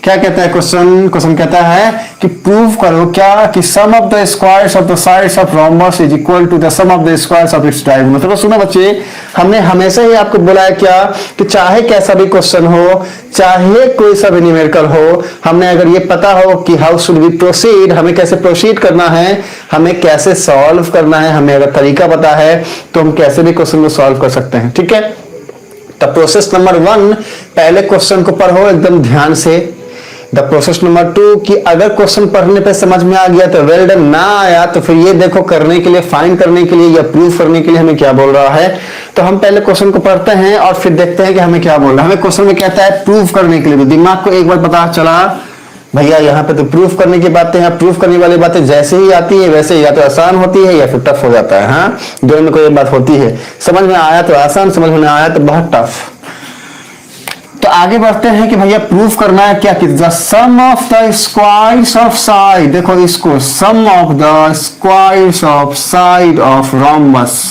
क्या कहता है क्वेश्चन? क्वेश्चन कहता है कि प्रूव करो क्या कि sum of the squares of the sides of rhombus is equal to the sum of the squares of its diagonal. तो सुनो बच्चे, हमने हमेशा ही आपको बोला है क्या कि चाहे कैसा भी क्वेश्चन हो, चाहे कोई सा भी न्यूमेरिकल हो, हमने अगर ये पता हो कि हाउ शुड वी प्रोसीड, हमें कैसे प्रोसीड करना है, हमें कैसे सॉल्व करना है, हमें अगर तरीका पता है तो हम कैसे भी क्वेश्चन को सॉल्व कर सकते हैं। ठीक है, तो प्रोसेस नंबर 1, पहले क्वेश्चन को पढ़ो एकदम ध्यान से। द प्रोसेस नंबर 2 कि अगर क्वेश्चन पढ़ने पे समझ में आ गया तो वेल डन, ना आया तो फिर ये देखो करने के लिए, फाइंड करने के लिए या प्रूव करने के लिए हमें क्या बोल रहा है। तो हम पहले क्वेश्चन को पढ़ते हैं और फिर देखते हैं कि हमें क्या बोल रहा है। हमें क्वेश्चन में कहता है प्रूव करने के लिए, तो दिमाग को एक बार पता चला भैया यहाँ पे तो प्रूफ करने की बातें हैं। प्रूफ करने वाली बातें जैसे ही आती है वैसे या तो आसान होती है या फिर टफ हो जाता है। हाँ, दोनों में कोई बात होती है, समझ में आया तो आसान, समझ में आया तो बहुत टफ। तो आगे बढ़ते हैं कि भैया प्रूफ करना है क्या कि the sum of the squares of side, देखो इसको, sum of the squares of side of rhombus.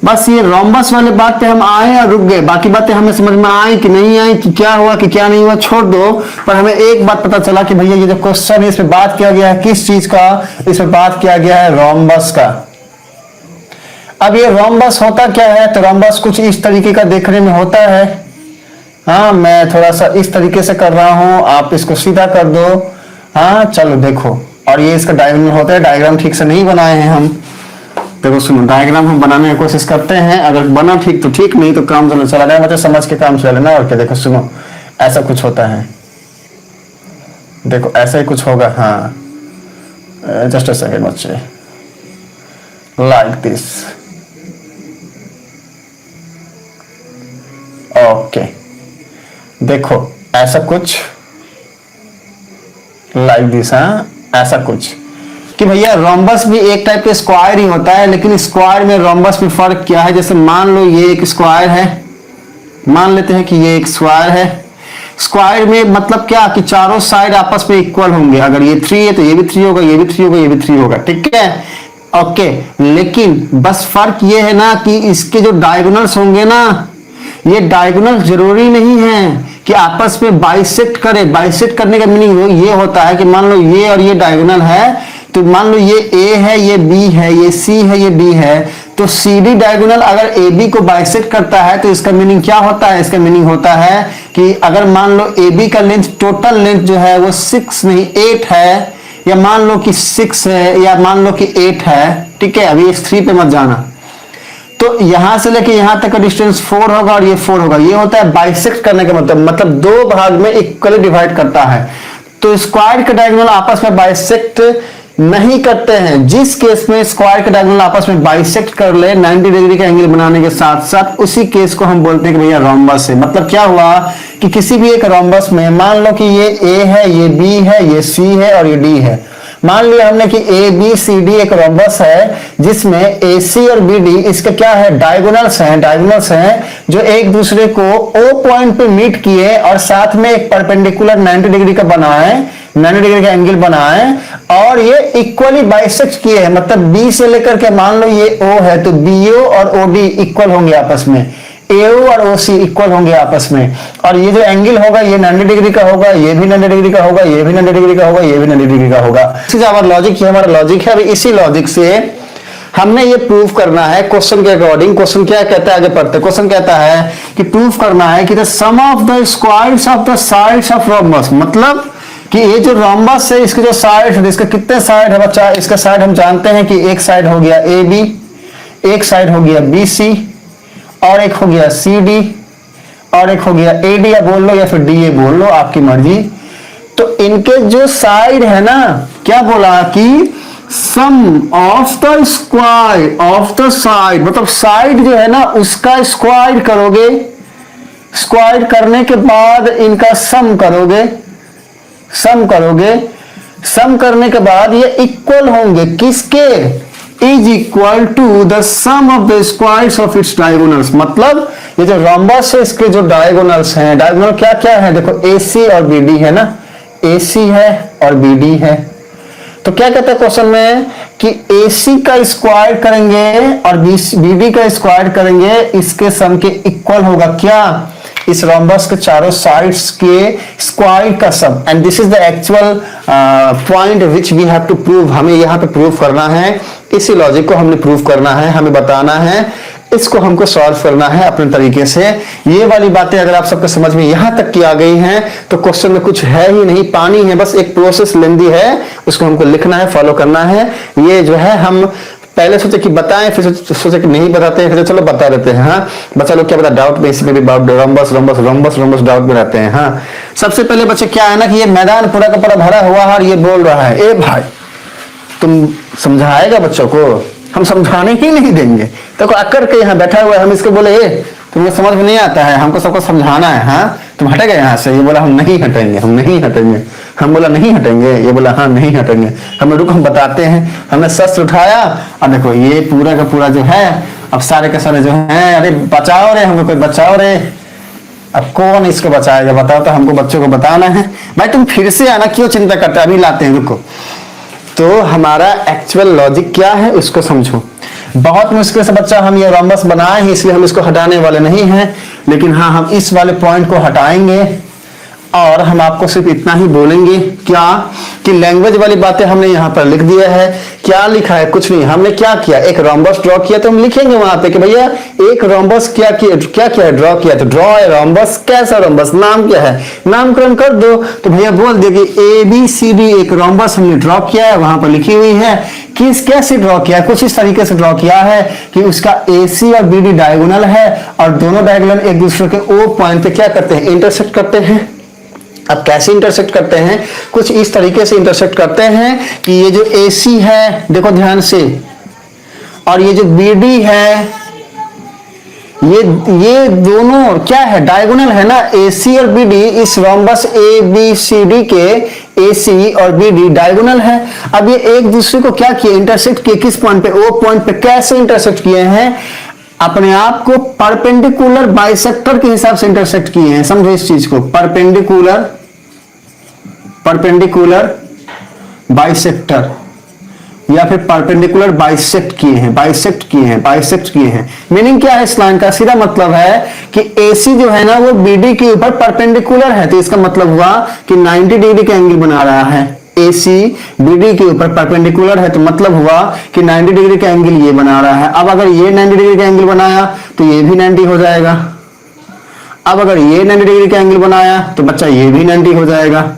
बस ये रोम्बस वाले बात पे हम आए और रुक गए, बाकी बातें हमें समझ में आई कि नहीं आई, कि क्या हुआ कि क्या नहीं हुआ छोड़ दो। पर हमें एक बात पता चला कि भैया ये जो क्वेश्चन है इसमें बात किया गया है किस चीज का? इसमें बात किया गया है रोम्बस का। अब ये रोम्बस होता क्या है? तो रोम्बस कुछ इस तरीके का देखने में होता है। हाँ, मैं थोड़ा सा इस तरीके से कर रहा हूं, आप इसको सीधा कर दो। हाँ चलो देखो, और ये इसका डायग्राम होता है। डायग्राम ठीक से नहीं बनाए हैं हम, देखो सुनो, डायग्राम हम बनाने की कोशिश करते हैं, अगर बना ठीक तो ठीक, नहीं तो काम चलो चला जाए, बच्चे समझ के काम चले ना। और क्या, देखो सुनो, ऐसा कुछ होता है, देखो ऐसा ही कुछ होगा। हाँ जस्ट अ सेकेंड बच्चे, लाइक दिस, ओके देखो ऐसा कुछ, लाइक दिस। हाँ ऐसा कुछ कि भैया रोम्बस भी एक टाइप के स्क्वायर ही होता है, लेकिन स्क्वायर में रोम्बस में फर्क क्या है? जैसे मान लो ये एक स्क्वायर है, मान लेते हैं कि ये एक स्क्वायर है। स्क्वायर में मतलब क्या कि चारों साइड आपस में इक्वल होंगे। अगर ये 3 है तो ये भी 3 होगा, ये भी 3 होगा, ये भी 3 होगा। ठीक है, ओके। लेकिन बस फर्क ये है ना कि इसके जो डायगोनल्स होंगे ना, ये डायगोनल जरूरी नहीं है कि आपस में बाइसेक्ट करे। बाइसेक्ट करने का मीनिंग ये होता है कि मान लो ये और ये डायगोनल है, तो मान लो ये ए है, ये बी है, ये सी है, ये डी है, तो सी डी डायगोनल अगर ए बी को बाइसेक्ट करता है तो इसका मीनिंग क्या होता है? इसका मीनिंग होता है कि अगर मान लो ए बी का लेंथ, टोटल लेंथ जो है वो 6 नहीं 8 है, या मान लो कि 6 है, या मान लो कि 8 है। ठीक है, अभी इस 3 पे मत जाना। तो यहां से लेके यहां तक का डिस्टेंस 4 होगा और ये 4 होगा। ये होता है बाइसेक्ट करने का मतलब दो भाग में इक्वली डिवाइड करता है। तो स्क्वायर के डायगोनल आपस में बाइसेक्ट नहीं करते हैं। जिस केस में स्क्वायर के डायगोनल आपस में बाइसेक्ट कर ले 90 डिग्री का एंगल बनाने के साथ साथ, उसी केस को हम बोलते हैं कि भैया रोम्बस है। मतलब क्या हुआ कि किसी भी एक रोम्बस में मान लो कि ये ए है, ये बी है, ये सी है और ये डी है। मान लिया हमने कि ए बी सी डी एक रोम्बस है जिसमें ए सी और बी डी इसके क्या है? डायगोनल्स हैं। डायगोनल्स हैं जो एक दूसरे को ओ पॉइंट पे मीट किए और साथ में एक परपेंडिकुलर 90 डिग्री का बनाए, 90 डिग्री का एंगल बनाए और ये इक्वली बाइसेक्ट किए हैं। मतलब बी से लेकर के मान लो ये ओ है तो बी ओ और ओ डी इक्वल होंगे आपस में, AO और OC इक्वल होंगे आपस में। और ये जो एंगल होगा ये 90 डिग्री का होगा, ये भी 90 डिग्री का होगा, ये भी 90 डिग्री का होगा, ये भी 90 डिग्री का होगा। हमारा लॉजिक, ये हमारा लॉजिक है। अभी इसी लॉजिक से हमने ये प्रूफ करना है क्वेश्चन के अकॉर्डिंग। क्वेश्चन क्या कहता है, आगे पढ़ते। क्वेश्चन कहता है कि प्रूफ करना है कि the sum of the squares of the sides of rhombus, मतलब कि ये जो रोम्बस है इसके जो साइड है, इसके कितने साइड है बच्चा? इसका साइड हम जानते हैं कि एक साइड हो गया AB, एक साइड हो गया BC, और एक हो गया CD, और एक हो गया AD, या बोल लो या फिर DA बोल लो, आपकी मर्जी। तो इनके जो साइड है ना, क्या बोला कि sum of the square of the side, मतलब साइड जो है ना उसका स्क्वायर करोगे, स्क्वायर करने के बाद इनका सम करोगे, सम करोगे, सम करने के बाद ये इक्वल होंगे किसके? Is equal to the sum of the squares of its diagonals. मतलब ये जो रोम्बस है इसके जो डायगोनल्स हैं, डायगोनल क्या क्या है? देखो AC और BD है ना, AC है और BD है। तो क्या कहता है क्वेश्चन में कि AC का स्क्वायर करेंगे और BD का स्क्वायर करेंगे, इसके सम के इक्वल होगा क्या? इस रोम्बस के चारों साइड्स के स्क्वायर का sum, and this is the actual point which we have to prove. हमें यहाँ पे प्रूव करना है, इसी लॉजिक को हमने प्रूव करना है, हमें बताना है, इसको हमको सॉल्व करना है अपने तरीके से। ये वाली बातें अगर आप सबके समझ में यहां तक की आ गई हैं तो क्वेश्चन में कुछ है ही नहीं, पानी है, बस एक प्रोसेस लेंदी है, उसको हमको लिखना है, फॉलो करना है। ये जो है हम पहले सोचे कि बताएं, फिर सोचे कि नहीं बताते हैं, फिर चलो बता देते हैं। हाँ, बच्चा लोग क्या पता डाउट में इसी में भी rhombus rhombus rhombus rhombus doubt में रहते हैं। हाँ, सबसे पहले बच्चे क्या है ना कि ये मैदान पूरा का पूरा भरा हुआ है और ये बोल रहा है, ए भाई तुम समझाएगा बच्चों को? हम समझाने ही नहीं देंगे। तो अक्कर के यहाँ बैठा हुआ है, हम इसको बोले ए तुम्हें समझ में नहीं आता है, हमको सबको समझाना है, हाँ तुम हटेगा यहाँ से? ये बोला हम नहीं हटेंगे, हम नहीं हटेंगे। हम बोला नहीं हटेंगे, ये बोला हाँ नहीं हटेंगे। हमने रुको हम बताते हैं, हमने शस्त्र उठाया और देखो ये पूरा का पूरा जो है, अब सारे के सारे जो है, अरे बचाओ रे हमको, कोई बचाओ रे। अब कौन इसको बचाएगा बताओ? तो हमको बच्चों को बताना है। भाई तुम फिर से आना, क्यों चिंता करते, अभी लाते हैं, रुको। तो हमारा एक्चुअल लॉजिक क्या है उसको समझो। बहुत मुश्किल से बच्चा हम ये रोम्बस बनाए हैं, इसलिए हम इसको हटाने वाले नहीं हैं, लेकिन हाँ हम इस वाले पॉइंट को हटाएंगे और हम आपको सिर्फ इतना ही बोलेंगे क्या कि लैंग्वेज वाली बातें हमने यहाँ पर लिख दिया है। क्या लिखा है? कुछ नहीं। हमने क्या किया, एक रोम्बस ड्रॉ किया, तो हम लिखेंगे वहां पे कि भैया एक रोम्बस क्या किया, क्या किया है, ड्रॉ किया। तो ड्रॉ है रोम्बस, कैसा रोम्बस, नाम क्या है, नामकरण कर दो। तो भैया बोल दिया कि ABCD एक रोम्बस हमने ड्रॉ किया है, वहां पर लिखी हुई है। किस कैसे ड्रॉ किया है? कुछ इस तरीके से ड्रॉ किया है कि उसका AC और BD डायगोनल है और दोनों डायगोनल एक दूसरे के O पॉइंट पे क्या करते हैं, इंटरसेक्ट करते हैं। अब कैसे इंटरसेक्ट करते हैं? कुछ इस तरीके से इंटरसेक्ट करते हैं कि ये जो AC है, देखो ध्यान से, और ये जो BD है, ये दोनों क्या है, डायगोनल है ना। AC और BD इस रोम्बस ABCD के AC और BD डायगोनल है। अब ये एक दूसरे को क्या किए, इंटरसेक्ट किए। किस पॉइंट पे? O पॉइंट पे। कैसे इंटरसेक्ट किए हैं? अपने आप को परपेंडिकुलर बाइसेक्टर के हिसाब से इंटरसेक्ट किए हैं। समझो इस चीज को, परपेंडिकुलर बाइसेक्टर या फिर परपेंडिकुलर बाइसेक्ट किए हैं। मीनिंग क्या है इस लाइन का? सीधा मतलब है कि AC जो है ना वो BD के ऊपर परपेंडिकुलर है, तो इसका मतलब हुआ कि 90 डिग्री का एंगल बना रहा है। AC BD के ऊपर परपेंडिकुलर है तो मतलब हुआ कि 90 डिग्री का एंगल ये बना रहा है। अब अगर ये 90 डिग्री का एंगल बनाया तो ये भी 90 हो जाएगा। अब अगर ये 90 डिग्री का एंगल बनाया तो बच्चा ये भी 90 हो जाएगा।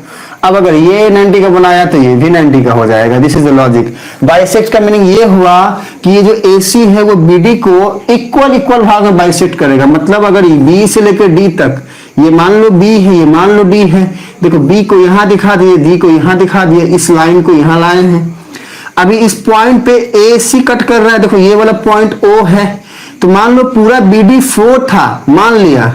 अब अगर ये 90 का बनाया तो ये भी 90 का हो जाएगा। This is the logic. Bisect का मीनिंग ये हुआ कि ये जो AC है वो BD को इक्वल भाग में बाइसेक्ट करेगा। मतलब अगर B से लेकर D तक, ये मान लो B है, ये मान लो D है, देखो B को यहां दिखा दिए, D को यहां दिखा दिए, इस लाइन को यहां लाए हैं। अभी इस पॉइंट पे AC कट कर रहा है, देखो ये वाला पॉइंट O है, तो मान लो पूरा BD 4 था, मान लिया।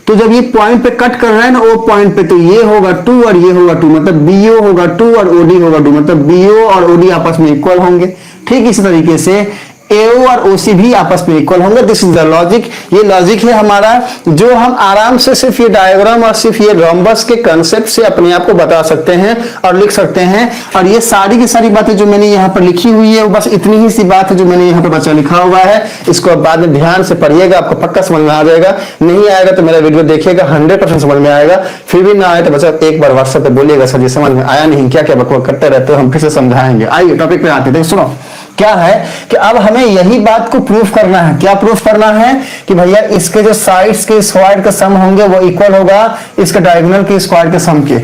तो जब ये पॉइंट पे कट कर रहा है ना O पॉइंट पे, तो ये होगा 2 और ये होगा 2, मतलब BO होगा 2 और OD होगा 2, मतलब BO और OD आपस में इक्वल होंगे। ठीक इसी तरीके से AO और OC भी आपस में इक्वल होंगे। This is the logic. ये लॉजिक है हमारा, जो हम आराम से सिर्फ ये डायग्राम और सिर्फ ये रोम्बस के कंसेप्ट से अपने आप को बता सकते हैं और लिख सकते हैं। और ये सारी की सारी बातें जो मैंने यहाँ पर लिखी हुई है वो बस इतनी ही सी बात है जो मैंने यहाँ पर बच्चा लिखा हुआ है। इसको अब बाद में ध्यान से पढ़िएगा, आपको पक्का समझ में आ जाएगा। नहीं आएगा तो मेरा वीडियो देखिएगा, 100% समझ में आएगा। फिर भी ना आए तो बच्चा एक बार व्हाट्सएप पे बोलिएगा सर जी समझ में आया नहीं, क्या क्या बकवास करते रहते हो, हम फिर से समझाएंगे। आइए टॉपिक पे आते हैं। सुनो क्या है कि अब हमें यही बात को प्रूफ करना है। क्या प्रूफ करना है? कि भैया इसके जो साइड्स के स्क्वायर का सम होंगे वो इक्वल होगा इसके डायगोनल के स्क्वायर के सम के।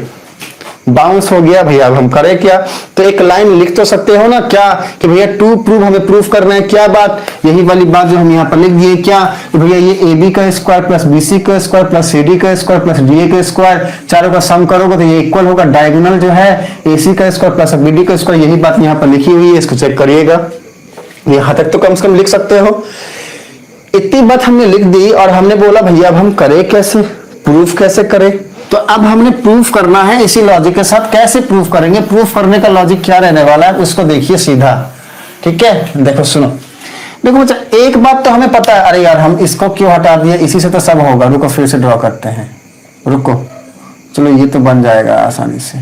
बाउंस हो गया भैया। अब हम करें क्या? तो एक लाइन लिख तो सकते हो ना, क्या कि भैया टू प्रूफ हमें प्रूफ करना है। क्या बात? यही वाली बात जो हम यहाँ पर लिख दिए। क्या? तो भैया ये AB का स्क्वायर प्लस BC का स्क्वायर प्लस CD का स्क्वायर प्लस DA का स्क्वायर, चारों का सम करोगे तो ये इक्वल होगा डायगोनल जो है AC का स्क्वायर प्लस BD का स्क्वायर। यही बात यहाँ पर लिखी हुई है, इसको चेक करिएगा। यहां तक तो कम से कम लिख सकते हो। इतनी बात हमने लिख दी और हमने बोला भैया अब हम करें कैसे, प्रूफ कैसे करें। तो अब हमने प्रूफ करना है इसी लॉजिक के साथ। कैसे प्रूफ करेंगे? प्रूफ करने का लॉजिक क्या रहने वाला है उसको देखिए सीधा। ठीक है, देखो सुनो, देखो बच्चा एक बात तो हमें पता है, अरे यार हम इसको क्यों हटा दिए, इसी से तो सब होगा। रुको फिर से ड्रॉ करते हैं, रुको, चलो ये तो बन जाएगा आसानी से।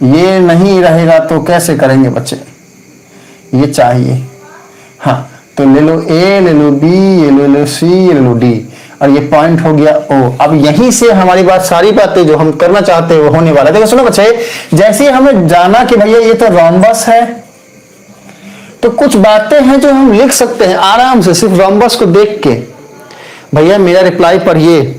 ये नहीं रहेगा तो कैसे करेंगे बच्चे, ये चाहिए। हाँ तो ले लो A, ले लो B, ये ले लो C, ये ले लो D। और ये पॉइंट हो गया O। अब यहीं से हमारी बात, सारी बातें जो हम करना चाहते हैं वो होने वाला है। देखो सुनो बच्चे, जैसे ही हमें जाना कि भैया ये तो रोम्बस है, तो कुछ बातें हैं जो हम लिख सकते हैं आराम से सिर्फ रोम्बस को देख के। भैया मेरा रिप्लाई पढ़िए,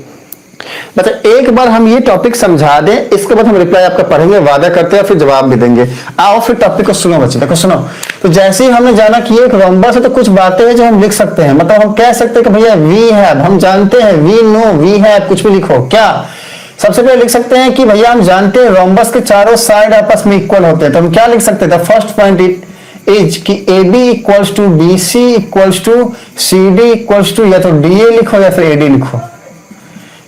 मतलब एक बार हम ये टॉपिक समझा दें, इसके बाद हम रिप्लाई आपका पढ़ेंगे, वादा करते हैं, फिर जवाब भी देंगे। आओ फिर टॉपिक को सुनो बच्चे। देखो सुनो, तो जैसे ही हमने जाना कि एक रोम्बस है तो कुछ बातें हैं जो हम लिख सकते हैं। मतलब हम कह सकते हैं कि भैया वी हैव, हम जानते हैं, वी नो, वी हैव, कुछ भी लिखो। क्या सबसे पहले लिख सकते हैं कि भैया हम जानते हैं रोम्बस के चारों साइड आपस में इक्वल होते हैं। तो हम क्या लिख सकते हैं? फर्स्ट पॉइंट इज कि A B equals to B C equals to C D equals to, या तो डी ए लिखो या फिर ए डी लिखो।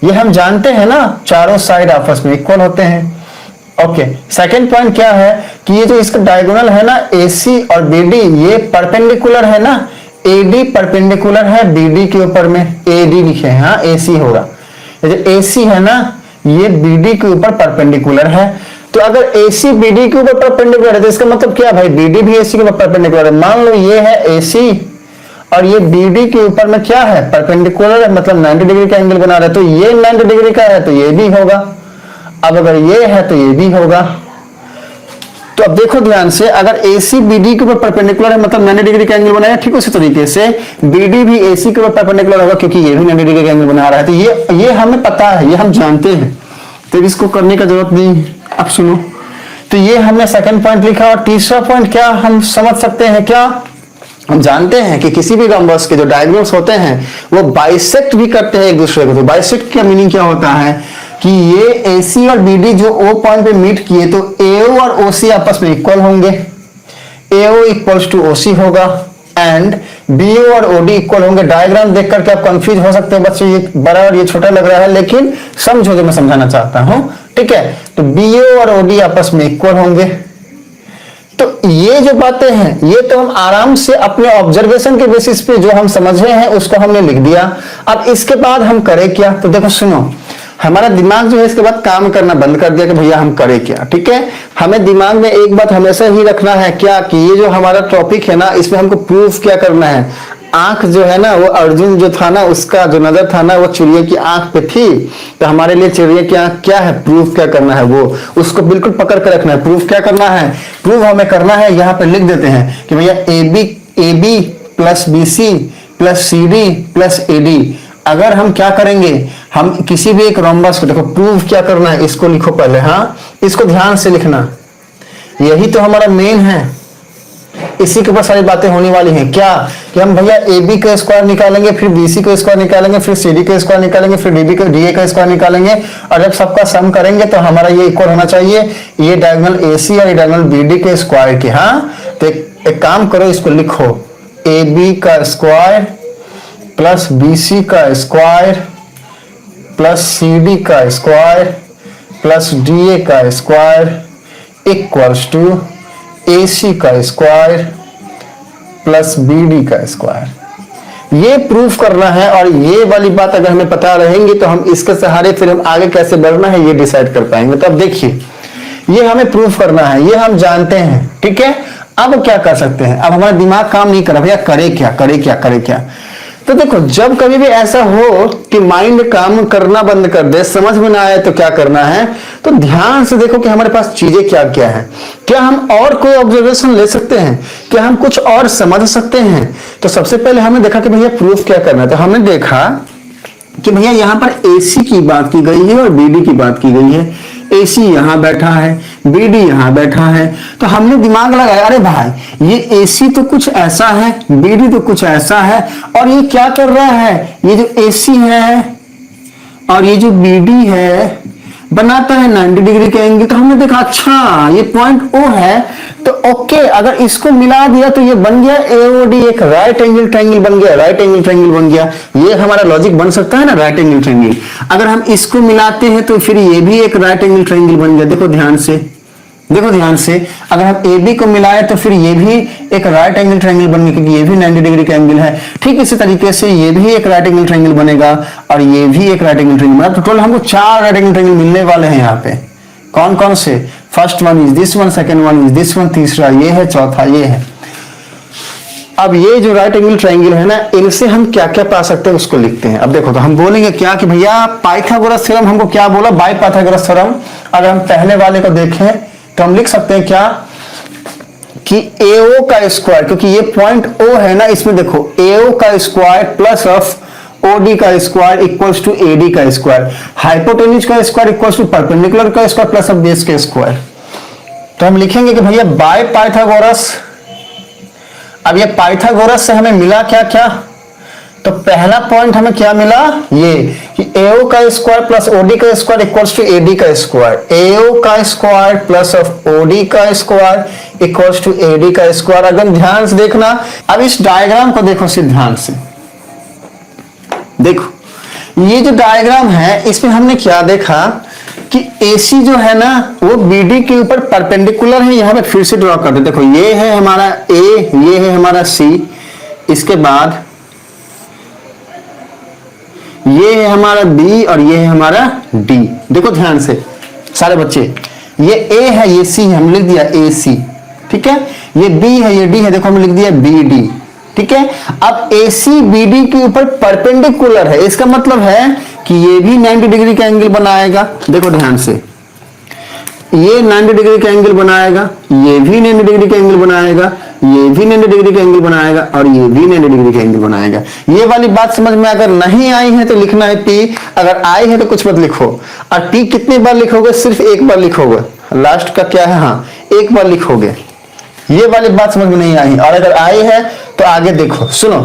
ये हम जानते हैं ना, चारों साइड आपस में इक्वल होते हैं। ओके, सेकंड पॉइंट क्या है कि ये जो इसका डायगोनल है ना AC और BD, ये परपेंडिकुलर है ना, AD परपेंडिकुलर है BD के ऊपर में, AD लिखे हैं, हाँ AC होगा। ये जो AC है ना, ये BD के ऊपर परपेंडिकुलर है। तो अगर AC BD के ऊपर परपेंडिकुलर है तो इसका मतलब क्या भाई, BD भी AC के ऊपर परपेंडिकुलर है। मान लो ये है AC और ये BD के ऊपर में क्या है, परपेंडिकुलर है, मतलब 90 डिग्री का एंगल बना रहा है। तो ये 90 डिग्री का है तो ये भी होगा। अब अगर ये है तो ये भी होगा। तो अब देखो ध्यान से, अगर AC BD के ऊपर परपेंडिकुलर है मतलब 90 डिग्री का एंगल बनाया, ठीक उसी तरीके से BD भी AC के ऊपर परपेंडिकुलर होगा क्योंकि ये भी 90 डिग्री का एंगल बना रहा है। तो ये हमें पता है, ये हम जानते हैं, तो इसको करने का जरूरत नहीं। अब सुनो, तो ये हमने सेकंड पॉइंट लिखा। और तीसरा पॉइंट क्या हम समझ सकते हैं? क्या हम जानते हैं कि किसी भी रोम्बस के जो डायगोनल्स होते हैं वो बाइसेक्ट भी करते हैं एक दूसरे को। तो बाइसेक्ट का मीनिंग क्या होता है कि ये AC और BD जो O पॉइंट पे मीट किए तो AO और OC आपस में इक्वल होंगे, AO इक्वल्स टू OC होगा, एंड BO और OD इक्वल होंगे। डायग्राम देख करके आप कंफ्यूज हो सकते हैं बच्चे, ये बड़ा और ये छोटा लग रहा है, लेकिन समझो जो मैं समझाना चाहता हूं, ठीक है। तो BO और OD आपस में इक्वल होंगे। तो ये जो बातें हैं ये तो हम आराम से अपने ऑब्जर्वेशन के बेसिस पे जो हम समझ रहे हैं उसको हमने लिख दिया। अब इसके बाद हम करें क्या? तो देखो सुनो, हमारा दिमाग जो है इसके बाद काम करना बंद कर दिया कि भैया हम करें क्या, ठीक है। हमें दिमाग में एक बात हमेशा ही रखना है, क्या कि ये जो हमारा टॉपिक है ना, इसमें हमको प्रूफ क्या करना है। आंख जो है ना, वो अर्जुन जो था ना, उसका जो नजर था ना वो चिड़िया की आंख पे थी, तो हमारे लिए चिड़िया की आंख क्या है, प्रूफ क्या करना है, वो उसको बिल्कुल पकड़ कर रखना है। प्रूफ क्या करना है? प्रूफ हमें करना है, यहाँ पे लिख देते हैं कि भैया A B plus BC plus CD plus AD। अगर हम क्या करेंगे, हम किसी भी एक रोम्बस को, देखो प्रूफ क्या करना है, इसको लिखो पहले, हाँ इसको ध्यान से लिखना, यही तो हमारा मेन है, इसी के ऊपर सारी बातें होने वाली हैं। क्या कि हम भैया AB का स्क्वायर निकालेंगे, फिर BC का स्क्वायर निकालेंगे, फिर CD का स्क्वायर निकालेंगे, फिर DA का स्क्वायर निकालेंगे, और जब सबका सम करेंगे तो हमारा ये इक्वल होना चाहिए ये डायगोनल AC और ये डायगोनल BD के स्क्वायर के। हाँ, तो एक काम करो, इसको लिखो AB का स्क्वायर प्लस BC का स्क्वायर प्लस CD का स्क्वायर प्लस DA का स्क्वायर इक्वल्स टू AC का स्क्वायर प्लस BD का स्क्वायर। ये प्रूफ करना है, और ये वाली बात अगर हमें पता रहेंगी तो हम इसके सहारे फिर हम आगे कैसे बढ़ना है ये डिसाइड कर पाएंगे। तो अब देखिए, ये हमें प्रूफ करना है, ये हम जानते हैं, ठीक है। अब क्या कर सकते हैं? अब हमारा दिमाग काम नहीं कर रहा, भैया करे क्या करे क्या करे क्या। तो देखो, जब कभी भी ऐसा हो कि माइंड काम करना बंद कर दे, समझ में ना आए तो क्या करना है, तो ध्यान से देखो कि हमारे पास चीजें क्या क्या है। क्या हम और कोई ऑब्जर्वेशन ले सकते हैं? क्या हम कुछ और समझ सकते हैं? तो सबसे पहले हमने देखा कि भैया प्रूफ क्या करना है। तो हमने देखा कि भैया यहाँ पर AC की बात की गई है और BD की बात की गई है। AC यहाँ बैठा है, BD यहाँ बैठा है, तो हमने दिमाग लगाया, अरे भाई ये AC तो कुछ ऐसा है, BD तो कुछ ऐसा है, और ये क्या कर रहा है, ये जो AC है और ये जो BD है बनाता है 90 डिग्री का एंगल। तो हमने देखा अच्छा ये पॉइंट O है, तो ओके, अगर इसको मिला दिया तो ये बन गया AOD, एक राइट एंगल ट्रायंगल बन गया, राइट एंगल ट्रायंगल बन गया। ये हमारा लॉजिक बन सकता है ना, राइट एंगल ट्रायंगल। अगर हम इसको मिलाते हैं तो फिर ये भी एक राइट एंगल ट्रायंगल बन गया। देखो ध्यान से, देखो ध्यान से, अगर हम AB को मिलाए तो फिर ये भी एक राइट एंगल ट्रायंगल बन गया, क्योंकि ये भी 90 डिग्री का एंगल है। ठीक इसी तरीके से ये भी एक राइट एंगल ट्रायंगल बनेगा और ये भी एक राइट एंगल ट्रायंगल बनेगा। टोटल हमको 4 राइट एंगल ट्रायंगल मिलने वाले हैं यहाँ पे। कौन कौन से? First one is this one, second one is this one, तीसरा ये है, चौथा ये है। अब ये जो राइट एंगल ट्रायंगल है ना, इनसे हम क्या क्या पा सकते हैं उसको लिखते हैं। अब देखो तो हम बोलेंगे क्या कि भैया पाइथागोरस थ्योरम हमको क्या बोला, बाय पाइथागोरस थ्योरम। अगर हम पहले वाले को देखें तो हम लिख सकते हैं क्या कि AO का स्क्वायर, क्योंकि ये पॉइंट O है ना, इसमें देखो AO का स्क्वायर प्लस ऑफ OD का स्क्वायर इक्वल्स टू AD का स्क्वायर, हाइपोटेन्यूज का स्क्वायर इक्वल्स टू परपेंडिकुलर का स्क्वायर प्लस ऑफ बेस का स्क्वायर। तो हम लिखेंगे कि भैया बाय पाइथागोरस। अब ये पाइथागोरस से हमें मिला क्या क्या, तो पहला पॉइंट हमें क्या मिला, ये कि AO का स्क्वायर प्लस OD का स्क्वायर इक्वल्स टू AD का स्क्वायर, AO का स्क्वायर प्लस ऑफ OD का स्क्वायर इक्वल्स टू AD का स्क्वायर। अगर ध्यान से देखना, अब इस डायग्राम को देखो सिर्फ ध्यान से देखो, ये जो डायग्राम है इसमें हमने क्या देखा कि AC जो है ना वो BD के ऊपर परपेंडिकुलर है। यहां पे फिर से ड्रॉ कर दे, देखो ये है हमारा A, ये है हमारा C, इसके बाद ये है हमारा B और ये है हमारा D। देखो ध्यान से सारे बच्चे, ये A है ये C है, हम लिख दिया AC, ठीक है। ये B है ये D है, देखो हमने लिख दिया BD, ठीक है। अब AC BD के ऊपर परपेंडिकुलर है, इसका मतलब है कि ये भी 90 डिग्री का एंगल बनाएगा। देखो ध्यान से, ये 90 डिग्री का एंगल बनाएगा, ये भी 90 डिग्री का एंगल बनाएगा, ये भी 90 डिग्री का एंगल बनाएगा और ये भी 90 डिग्री का एंगल बनाएगा। ये वाली बात समझ में अगर नहीं आई है तो लिखना है P, अगर आई है तो कुछ मत लिखो। और P कितनी बार लिखोगे, सिर्फ एक बार लिखोगे, लास्ट का क्या है, हाँ एक बार लिखोगे। ये वाली बात समझ में नहीं आई, और अगर आई है तो आगे देखो। सुनो,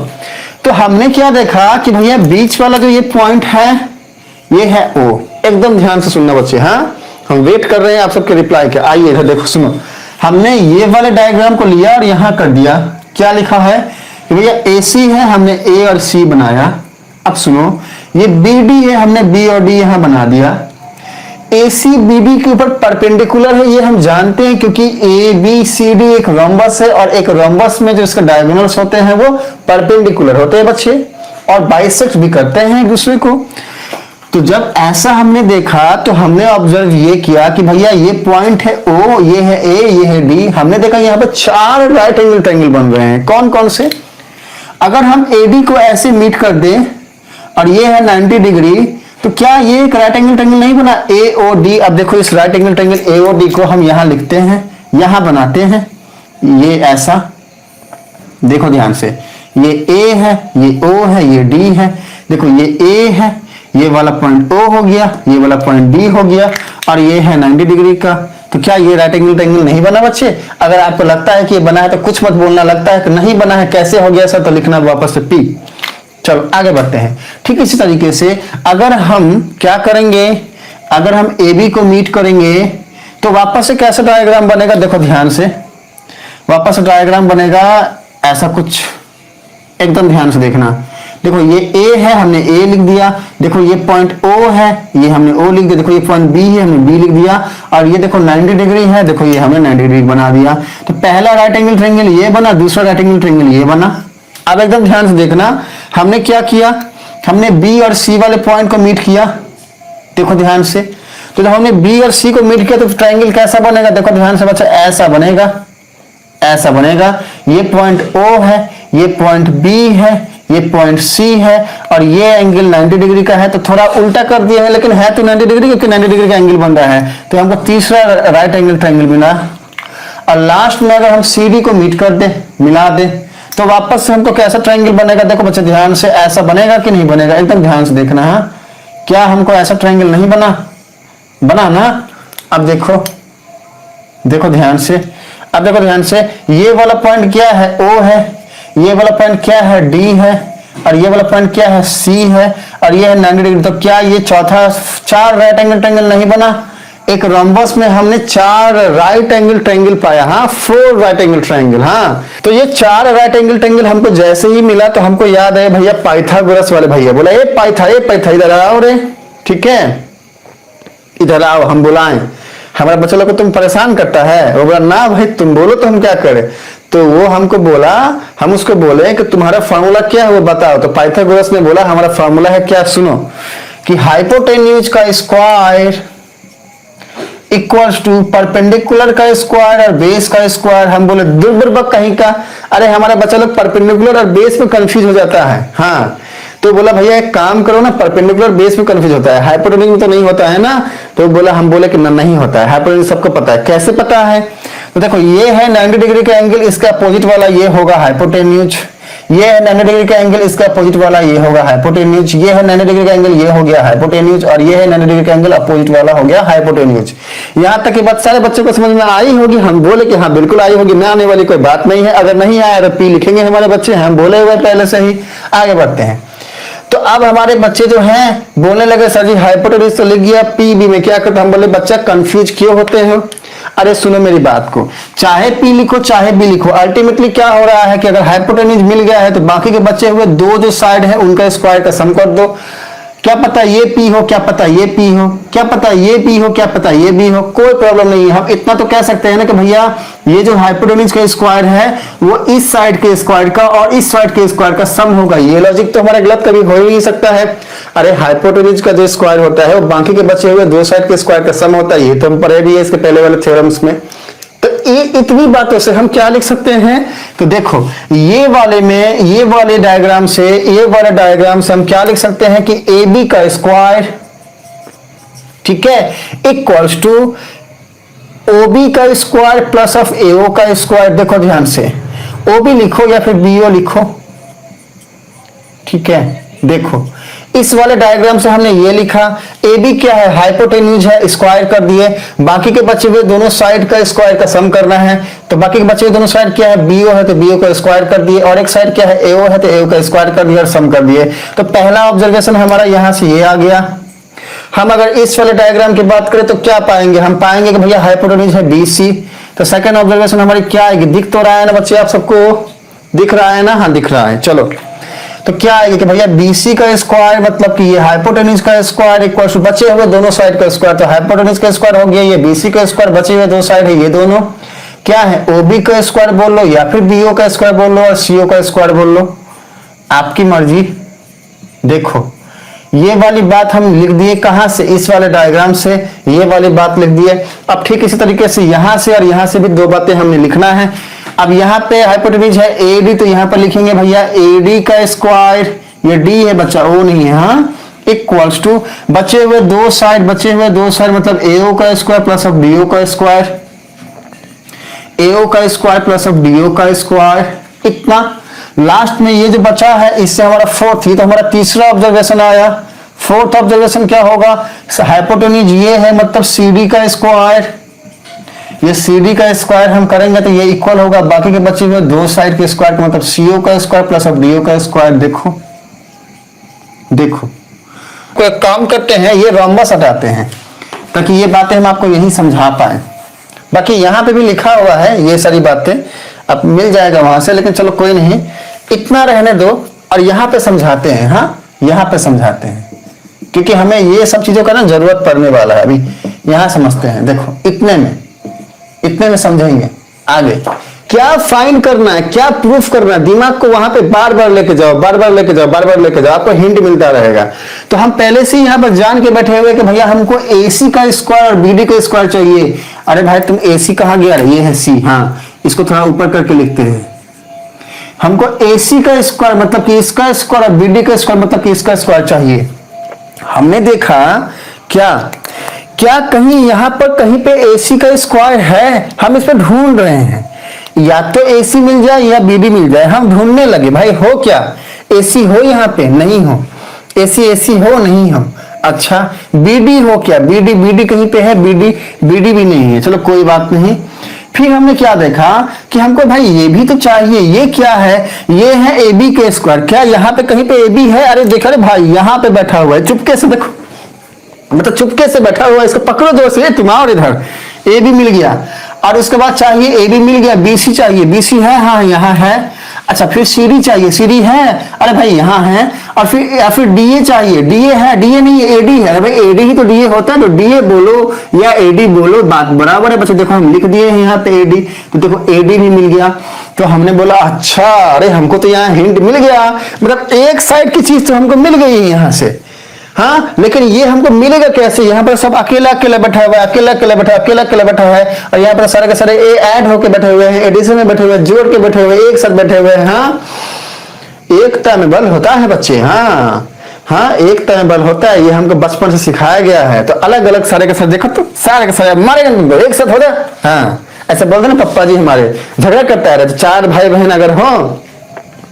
तो हमने क्या देखा कि भैया बीच वाला जो ये पॉइंट है ये है O। एकदम ध्यान से सुनना बच्चे, हाँ हम वेट कर रहे हैं आप सबके रिप्लाई के। आइए इधर देखो, सुनो, हमने ये वाले डायग्राम को लिया और यहां कर दिया, क्या लिखा है कि भैया AC है, हमने A और C बनाया। अब सुनो, ये BD है, हमने B और D यहां बना दिया। AC BD के ऊपर परपेंडिकुलर है, ये हम जानते हैं क्योंकि ABCD एक रोम्बस है और एक रोम्बस में जो इसके डायगोनल्स होते हैं वो परपेंडिकुलर होते हैं बच्चे, और बाइसेक्ट भी करते हैं एक दूसरे को। तो जब ऐसा हमने देखा तो हमने ऑब्जर्व ये किया कि भैया ये पॉइंट है O, ये है A, ये है D। हमने देखा यहाँ पे 4 राइट एंगल ट्रायंगल बन रहे हैं। कौन कौन से, अगर हम AD को ऐसे मीट कर दें और ये है 90 डिग्री, तो क्या ये एक राइट एंगल ट्रायंगल नहीं बना, AOD। अब देखो इस राइट एंगल ट्रायंगल AOD को हम यहां लिखते हैं, यहां बनाते हैं, ये ऐसा। देखो ध्यान से, ये A है, ये O है, ये D है। देखो ये A है, ये वाला पॉइंट O हो गया, ये वाला पॉइंट D हो गया, और ये है 90 डिग्री का। तो क्या ये राइट एंगल ट्रायंगल नहीं बना बच्चे? अगर आपको लगता है कि ये बना है तो कुछ मत बोलना, लगता है कि नहीं बना है, कैसे हो गया ऐसा, तो लिखना वापस से P। चलो आगे बढ़ते हैं। ठीक इसी तरीके से अगर हम क्या करेंगे, अगर हम AB को मीट करेंगे तो वापस से कैसा डायग्राम बनेगा, देखो ध्यान से, वापस से डायग्राम बनेगा ऐसा कुछ, एकदम ध्यान से देखना। देखो ये A है, हमने A लिख दिया। देखो ये पॉइंट O है, ये हमने O लिख दिया। देखो ये पॉइंट B है, हमने B लिख दिया। और ये देखो 90 डिग्री है, देखो ये हमने 90 डिग्री बना दिया। तो पहला राइट एंगल ट्रायंगल ये बना, दूसरा राइट एंगल ट्रायंगल ये बना। अब एकदम ध्यान से देखना, हमने क्या किया, हमने B और C वाले पॉइंट को मीट किया। देखो ध्यान से, तो जब हमने B और C को मीट किया तो ट्रायंगल कैसा बनेगा, देखो ध्यान से बच्चा, ऐसा बनेगा, ऐसा बनेगा। ये पॉइंट O है, ये पॉइंट B है, ये पॉइंट C है, और ये एंगल 90 डिग्री का है। तो थोड़ा उल्टा कर दिया है, लेकिन है तो 90 डिग्री, क्योंकि 90 डिग्री का एंगल बन रहा है। तो हमको तीसरा राइट एंगल ट्रायंगल मिला। और लास्ट में अगर हम CD को मीट कर दे, मिला दे, तो वापस से हमको कैसा ट्रायंगल बनेगा, देखो बच्चे ध्यान से, ऐसा बनेगा कि नहीं बनेगा, एकदम ध्यान से देखना है। क्या हमको ऐसा ट्रायंगल नहीं बना, बना ना। अब देखो, देखो ध्यान से, अब देखो ध्यान से, ये वाला पॉइंट क्या है, O है, ये वाला पॉइंट क्या है, D है, और ये वाला पॉइंट क्या है, C है, और ये है 90 डिग्री। तो क्या ये चौथा 4 राइट एंगल ट्रायंगल नहीं बना? एक रोम्बस में हमने 4 राइट एंगल ट्रायंगल पाया, हाँ 4 राइट एंगल ट्रायंगल। हाँ तो ये 4 राइट एंगल ट्रायंगल हमको जैसे ही मिला तो हमको याद है भैया पाइथागोरस वाले भैया बोला, ए पाइथा इधर आओ रे, ठीक है इधर आओ, हम बुलाएं, हमारा बच्चा लोग को तुम परेशान करता है। वो बोला ना भाई तुम बोलो तो हम क्या करें। तो वो हमको बोला, हम उसको बोले कि तुम्हारा फॉर्मूला क्या है वो बताओ। तो पाइथागोरस ने बोला हमारा फॉर्मूला है क्या, सुनो, कि हाइपोटेन्यूज का स्क्वायर इक्वल्स टू परपेंडिकुलर का स्क्वायर और बेस का स्क्वायर। हम बोले दुर्बक कहीं का, अरे हमारा बच्चा लोग परपेंडिकुलर और बेस में कंफ्यूज हो जाता है। हाँ, तो बोला भैया एक काम करो ना, परपेंडिकुलर बेस में कंफ्यूज होता है, हाइपोटेन्यूज में तो नहीं होता है ना। तो बोला, हम बोले कि नहीं होता है, हाइपोटेन्यूज सबको पता है। कैसे पता है? तो देखो ये है 90 डिग्री का एंगल, इसका अपोजिट वाला ये होगा हाइपोटेन्यूज। ये है 90 डिग्री का एंगल, इसका अपोजिट वाला ये होगा हाइपोटेन्यूज। ये है 90 डिग्री का एंगल, ये हो गया हाइपोटेन्यूज, और ये है 90 डिग्री का एंगल, अपोजिट वाला हो गया हाइपोटेन्यूज। यहाँ तक की बात सारे बच्चों को समझ में आई होगी। हम बोले कि हाँ बिल्कुल आई होगी, ना आने वाली कोई बात नहीं है। अगर नहीं आया तो पी लिखेंगे हमारे बच्चे, हम बोले हुए पहले से ही। आगे बढ़ते हैं। तो अब हमारे बच्चे जो हैं बोलने लगे सर जी हाइपोटेन्यूज तो लिख गया, पी बी में क्या करते? हम बोले बच्चा कंफ्यूज क्यों होते हो? अरे सुनो मेरी बात को, चाहे पी लिखो चाहे बी लिखो, अल्टीमेटली क्या हो रहा है कि अगर हाइपोटेन्यूज मिल गया है तो बाकी के बचे हुए दो जो साइड है उनका स्क्वायर का सम कर दो। क्या पता ये पी हो, क्या पता ये पी हो, क्या पता ये पी हो, क्या पता ये बी हो, कोई प्रॉब्लम नहीं है। हम इतना तो कह सकते हैं ना कि भैया ये जो हाइपोटेन्यूज का स्क्वायर है वो इस साइड के स्क्वायर का और इस साइड के स्क्वायर का सम होगा। ये लॉजिक तो हमारा गलत कभी हो ही नहीं सकता है। अरे हाइपोटेन्यूज का जो स्क्वायर होता है वो बाकी के बचे हुए दो साइड के स्क्वायर का सम होता है, ये तो हम पढ़े भी है इसके पहले वाले थ्योरम्स में। तो ये इतनी बातों से हम क्या लिख सकते हैं? तो देखो ये वाले डायग्राम से हम क्या लिख सकते हैं कि ए बी का स्क्वायर, ठीक है, इक्वल्स टू ओ बी का स्क्वायर प्लस ऑफ ए ओ का स्क्वायर। देखो ध्यान से, ओ बी लिखो या फिर बी ओ लिखो, ठीक है। देखो इस वाले डायग्राम से हमने ये लिखा, ए बी क्या है? हाइपोटेन्यूज है, स्क्वायर कर दिए। बाकी के बचे हुए दोनों साइड का स्क्वायर का सम करना है, तो बाकी के बचे हुए दोनों साइड क्या है? बीओ है तो बीओ का स्क्वायर कर दिए, और एक साइड क्या है? एओ है तो एओ का स्क्वायर कर दिया और सम कर दिए। तो पहला ऑब्जर्वेशन हमारा यहां से ये आ गया। हम अगर इस वाले डायग्राम की बात करें तो क्या पाएंगे? हम पाएंगे कि भैया हाइपोटेन्यूज है BC। तो सेकंड ऑब्जर्वेशन हमारी क्या आएगी? दिख तो रहा है ना बच्चे, आप सबको दिख रहा है ना? हाँ दिख रहा है। चलो तो क्या आएगा कि भैया BC का स्क्वायर मतलब कि ये हाइपोटेन्यूज का स्क्वायर इक्वल टू बचे हुए दोनों साइड का स्क्वायर। तो हाइपोटेन्यूज का स्क्वायर हो गया, ये BC का स्क्वायर, बचे हुए दो साइड है ये दोनों क्या है? OB का स्क्वायर बोल लो या फिर BO का स्क्वायर बोल लो और CO का स्क्वायर बोल लो, आपकी मर्जी। देखो ये वाली बात हम लिख दिए कहां से? इस वाले डायग्राम से ये वाली बात लिख दिए। अब ठीक इसी तरीके से यहां से और यहां से भी दो बातें हमने लिखना है। अब यहाँ पे हाइपोटेन्यूज है AD, तो यहाँ पर लिखेंगे भैया AD का स्क्वायर, ये D है बच्चा, O नहीं है, हाँ, इक्वल्स टू बचे हुए दो साइड मतलब AO का स्क्वायर प्लस ऑफ DO का स्क्वायर, AO का स्क्वायर प्लस ऑफ DO का स्क्वायर। इतना लास्ट में ये जो बचा है इससे हमारा फोर्थ, ये तो हमारा तीसरा ऑब्जर्वेशन आया। फोर्थ ऑब्जर्वेशन क्या होगा? हाइपोटेन्यूज ये है मतलब CD का स्क्वायर, ये CD का स्क्वायर हम करेंगे तो ये इक्वल होगा बाकी के बचे हुए दो साइड के स्क्वायर का मतलब CO का स्क्वायर प्लस ऑफ DO का स्क्वायर। देखो कोई काम करते हैं, ये रोम्बस हटाते हैं ताकि ये बातें हम आपको यही समझा पाए। बाकी यहाँ पे भी लिखा हुआ है ये सारी बातें, अब मिल जाएगा वहां से, लेकिन चलो कोई नहीं, इतना रहने दो। और यहाँ पे समझाते हैं, हाँ यहाँ पे समझाते हैं क्योंकि हमें ये सब चीजों का ना जरूरत पड़ने वाला है। अभी यहाँ समझते हैं, देखो इतने में समझेंगे। आगे क्या फाइंड करना है, क्या प्रूफ करना है, दिमाग को वहां पे बार बार लेके जाओ, आपको हिंट मिलता रहेगा। तो हम पहले से यहाँ पर जान के बैठे हुए कि भैया हमको AC का स्क्वायर और BD का स्क्वायर चाहिए। अरे भाई तुम AC कहाँ गया? ये है C, हाँ इसको थोड़ा ऊपर करके लिखते हैं। हमको AC का स्क्वायर मतलब कि इसका स्क्वायर और BD का स्क्वायर मतलब कि इसका स्क्वायर चाहिए। हमने देखा क्या कहीं यहाँ पर कहीं पे AC का स्क्वायर है? हम इस पर ढूंढ रहे हैं, या तो AC मिल जाए या BD मिल जाए। हम ढूंढने लगे भाई हो क्या? AC हो यहाँ पे? नहीं हो। AC हो? नहीं हो। अच्छा BD हो क्या? BD कहीं पे है? BD भी नहीं है। चलो कोई बात नहीं। फिर हमने क्या देखा कि हमको भाई ये भी तो चाहिए। ये क्या है? ये है AB के स्क्वायर। क्या यहाँ पे कहीं पे AB है? अरे देखा रे भाई यहाँ पे बैठा हुआ है, चुपके से देखो, मतलब चुपके से बैठा हुआ है, इसको पकड़ो जोर से, तुम आओ इधर। AB मिल गया और उसके बाद चाहिए AB मिल गया, BC चाहिए, BC है, हाँ यहाँ है। अच्छा फिर CD चाहिए, CD है, अरे भाई यहाँ है। और फिर DA चाहिए, DA है, DA नहीं है, AD है। अरे भाई AD ही तो DA होता है, तो DA बोलो या AD बोलो, बात बराबर है बच्चे। देखो हम लिख दिए हैं यहाँ पे AD, तो देखो AD भी मिल गया। तो हमने बोला अच्छा, अरे हमको तो यहाँ हिंट मिल गया, मतलब एक साइड की चीज तो हमको मिल गई है यहाँ से। हाँ, लेकिन ये हमको मिलेगा कैसे? यहाँ पर सब अकेला अकेला बैठा हुआ है, अकेला अकेला बैठा, अकेला अकेला बैठा है, और यहाँ पर सारे के सारे ए ऐड होके बैठे हुए हैं, एडिशन में बैठे हुए हैं, जोड़ के बैठे हुए हैं, एक साथ बैठे हुए हैं। हाँ, एकता में बल होता है बच्चे। हाँ हाँ, एकता में बल होता है, ये हमको बचपन से सिखाया गया है। तो अलग अलग सारे के साथ देखो, तो सारे के सारे मारेंगे तुमको, एक साथ हो जाए। हाँ, ऐसा बोलते ना पप्पा जी हमारे, झगड़ा करता है, चार भाई बहन अगर हो,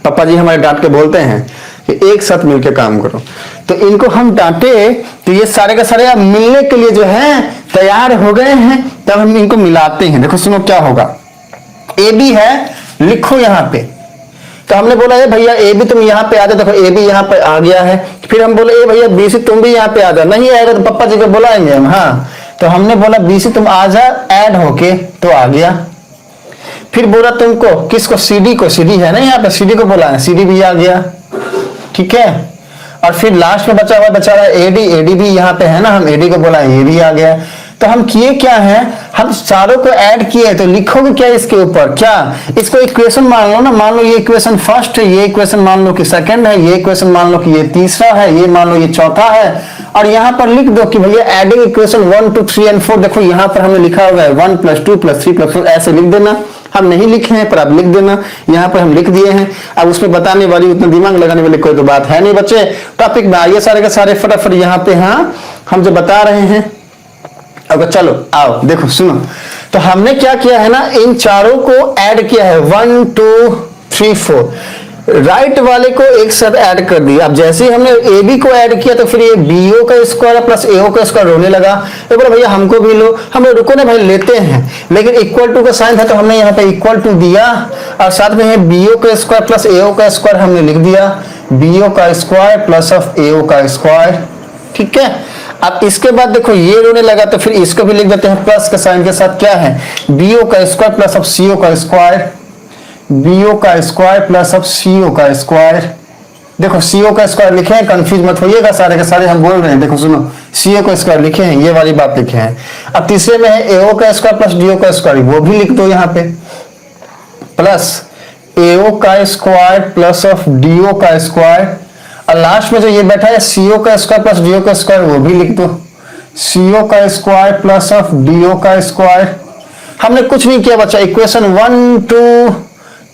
पापा जी हमारे डांट के बोलते हैं कि एक साथ मिलकर काम करो। तो इनको हम डांटे तो ये सारे के सारे अब मिलने के लिए जो है तैयार हो गए हैं। तब हम इनको मिलाते हैं। देखो सुनो क्या होगा, ए बी है, लिखो यहाँ पे। तो हमने बोला ए भैया ए बी तुम यहाँ पे आ जाओ, देखो ए बी यहाँ पे आ गया है। फिर हम बोले ए भैया बी सी तुम भी यहाँ पे आ जाओ, नहीं आएगा तो पापा जी को बुलाएंगे हम। हाँ, तो हमने बोला बी सी तुम आ जा, ऐड होके तो आ गया। फिर बोला तुमको किसको, सीडी को, सीडी है ना यहाँ पे, सीडी को बोला है, सीडी भी आ गया। ठीक है, और फिर लास्ट में बचा हुआ बेचारा एडी, एडी भी यहाँ पे है ना, हम एडी को बोला ये भी आ गया। तो हम किए क्या है, हम चारों को ऐड किए। तो लिखोगे क्या इसके ऊपर, क्या इसको इक्वेशन मान लो ना, मान लो ये इक्वेशन फर्स्ट है, ये इक्वेशन मान लो कि सेकंड है, ये इक्वेशन मान लो कि ये तीसरा है, ये मान लो ये चौथा है। और यहाँ पर लिख दो कि भैया एडिंग इक्वेशन 1 2 3 एंड 4। देखो यहाँ पर हमने लिखा हुआ है 1 + 2 + 3 + 4, ऐसे लिख देना। हम नहीं लिखे हैं पर आप लिख देना, यहाँ पर हम लिख दिए हैं। अब उसमें बताने वाली, उतना दिमाग लगाने वाली कोई तो बात है नहीं बच्चे। टॉपिक में आइए सारे के सारे फटाफट यहाँ पे। हाँ, हम जो बता रहे हैं, अब चलो आओ देखो सुनो। तो हमने क्या किया है ना, इन चारों को ऐड किया है, 1 2 3 4, राइट वाले को एक साथ ऐड कर दिया। अब जैसे ही हमने ए बी को ऐड किया तो फिर ये बी ओ का स्क्वायर प्लस ए ओ का स्क्वायर होने लगा। तो बोला भैया हमको भी लो, हमने रुको ना भाई लेते हैं, लेकिन इक्वल टू का साइन था तो हमने यहाँ पे इक्वल टू दिया, और साथ में है बी ओ का स्क्वायर प्लस ए ओ का स्क्वायर हमने लिख दिया, बी ओ का स्क्वायर प्लस ऑफ ए ओ का स्क्वायर। ठीक है, अब इसके बाद देखो ये रोने लगा तो फिर इसको भी लिख देते हैं प्लस के साइन के साथ, क्या है बी ओ का स्क्वायर प्लस ऑफ सी ओ का स्क्वायर, बीओ का स्क्वायर प्लस ऑफ सीओ का स्क्वायर। देखो सीओ का स्क्वायर लिखे हैं, कंफ्यूज मत होइएगा, सारे के सारे हम बोल रहे हैं। देखो सुनो, सीओ का स्क्वायर लिखे हैं, ये वाली बात लिखे हैं। अब तीसरे में है एओ का स्क्वायर प्लस डीओ का स्क्वायर, वो भी लिख दो यहाँ पे, प्लस एओ का स्क्वायर प्लस ऑफ डीओ का स्क्वायर। और लास्ट में जो ये बैठा है सीओ का स्क्वायर प्लस डीओ का स्क्वायर, वो भी लिख दो, सीओ का स्क्वायर प्लस ऑफ डीओ का स्क्वायर। हमने कुछ नहीं किया बच्चा, इक्वेशन 1 2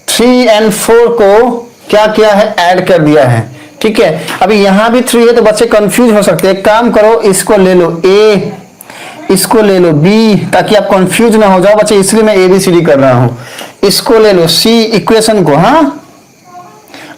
3 और 4 को क्या किया है, ऐड कर दिया है। ठीक है, अभी यहां भी 3 है तो बच्चे कंफ्यूज हो सकते हैं। एक काम करो, इसको ले लो ए, इसको ले लो बी, ताकि आप कंफ्यूज ना हो जाओ बच्चे, इसलिए मैं ABCD कर रहा हूं। इसको ले लो सी इक्वेशन को, हाँ,